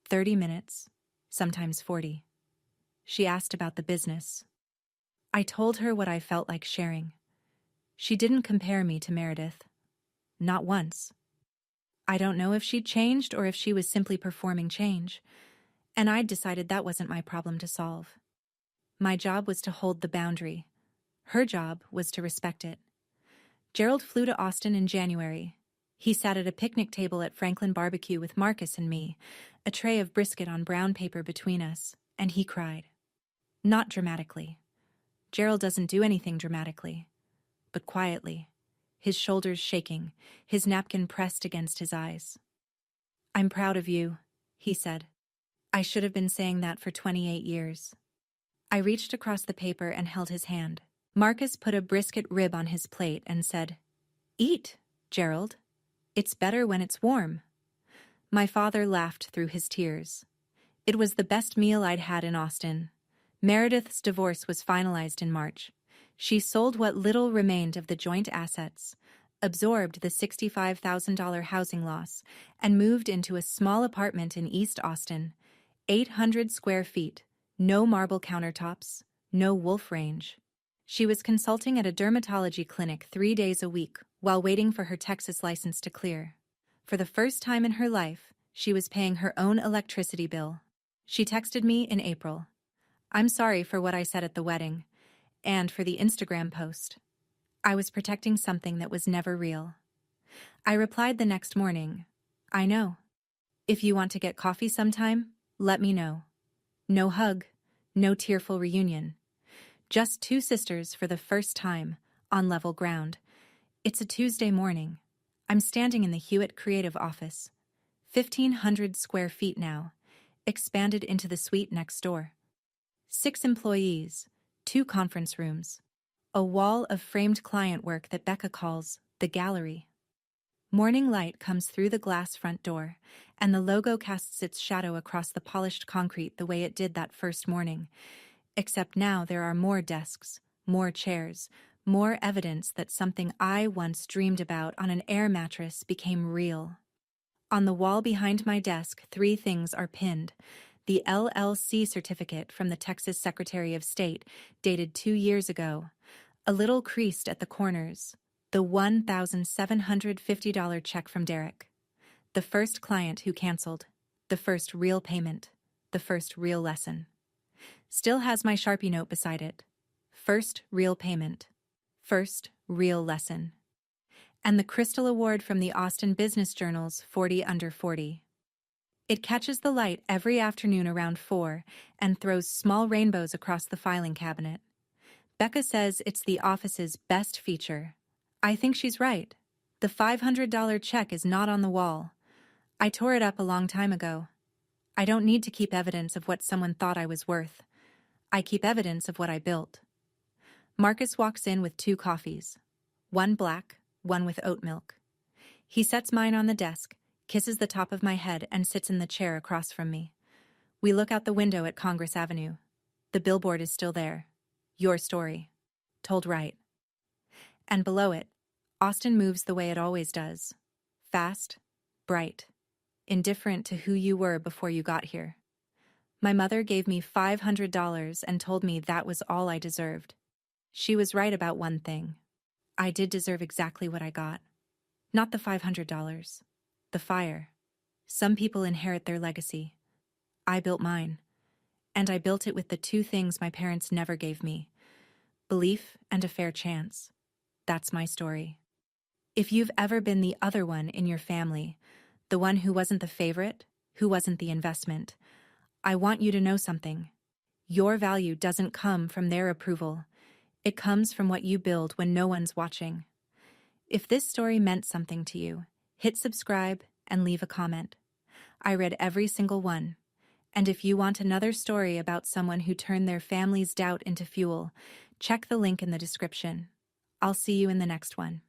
30 minutes, sometimes 40. She asked about the business. I told her what I felt like sharing. She didn't compare me to Meredith. Not once. I don't know if she'd changed or if she was simply performing change, and I'd decided that wasn't my problem to solve. My job was to hold the boundary. Her job was to respect it. Gerald flew to Austin in January. He sat at a picnic table at Franklin Barbecue with Marcus and me, a tray of brisket on brown paper between us, and he cried. Not dramatically. Gerald doesn't do anything dramatically, but quietly, his shoulders shaking, his napkin pressed against his eyes. "I'm proud of you," he said. I should have been saying that for 28 years. I reached across the paper and held his hand. Marcus put a brisket rib on his plate and said, "Eat, Gerald. It's better when it's warm." My father laughed through his tears. It was the best meal I'd had in Austin. Meredith's divorce was finalized in March. She sold what little remained of the joint assets, absorbed the $65,000 housing loss, and moved into a small apartment in East Austin, 800 square feet, no marble countertops, no wolf range. She was consulting at a dermatology clinic 3 days a week while waiting for her Texas license to clear. For the first time in her life, she was paying her own electricity bill. She texted me in April. "I'm sorry for what I said at the wedding, and for the Instagram post. I was protecting something that was never real." I replied the next morning, "I know. If you want to get coffee sometime, let me know." No hug, no tearful reunion. Just 2 sisters for the first time, on level ground. It's a Tuesday morning. I'm standing in the Hewitt Creative office. 1,500 square feet now, expanded into the suite next door. 6 employees, 2 conference rooms, a wall of framed client work that Becca calls the gallery. Morning light comes through the glass front door, and the logo casts its shadow across the polished concrete the way it did that first morning. Except now there are more desks, more chairs, more evidence that something I once dreamed about on an air mattress became real. On the wall behind my desk, 3 things are pinned. The LLC certificate from the Texas Secretary of State, dated 2 years ago, a little creased at the corners, the $1,750 check from Derek. The first client who canceled, the first real payment, the first real lesson. Still has my Sharpie note beside it. First real payment. First real lesson. And the Crystal Award from the Austin Business Journal's 40 Under 40. It catches the light every afternoon around 4 and throws small rainbows across the filing cabinet. Becca says it's the office's best feature. I think she's right. The $500 check is not on the wall. I tore it up a long time ago. I don't need to keep evidence of what someone thought I was worth. I keep evidence of what I built. Marcus walks in with 2 coffees. One black, one with oat milk. He sets mine on the desk, kisses the top of my head, and sits in the chair across from me. We look out the window at Congress Avenue. The billboard is still there. Your story. Told right. And below it, Austin moves the way it always does. Fast, bright, indifferent to who you were before you got here. My mother gave me $500 and told me that was all I deserved. She was right about one thing. I did deserve exactly what I got. Not the $500. The fire. Some people inherit their legacy. I built mine. And I built it with the 2 things my parents never gave me: belief and a fair chance. That's my story. If you've ever been the other one in your family, the one who wasn't the favorite, who wasn't the investment, I want you to know something. Your value doesn't come from their approval. It comes from what you build when no one's watching. If this story meant something to you, hit subscribe and leave a comment. I read every single one. And if you want another story about someone who turned their family's doubt into fuel, check the link in the description. I'll see you in the next one.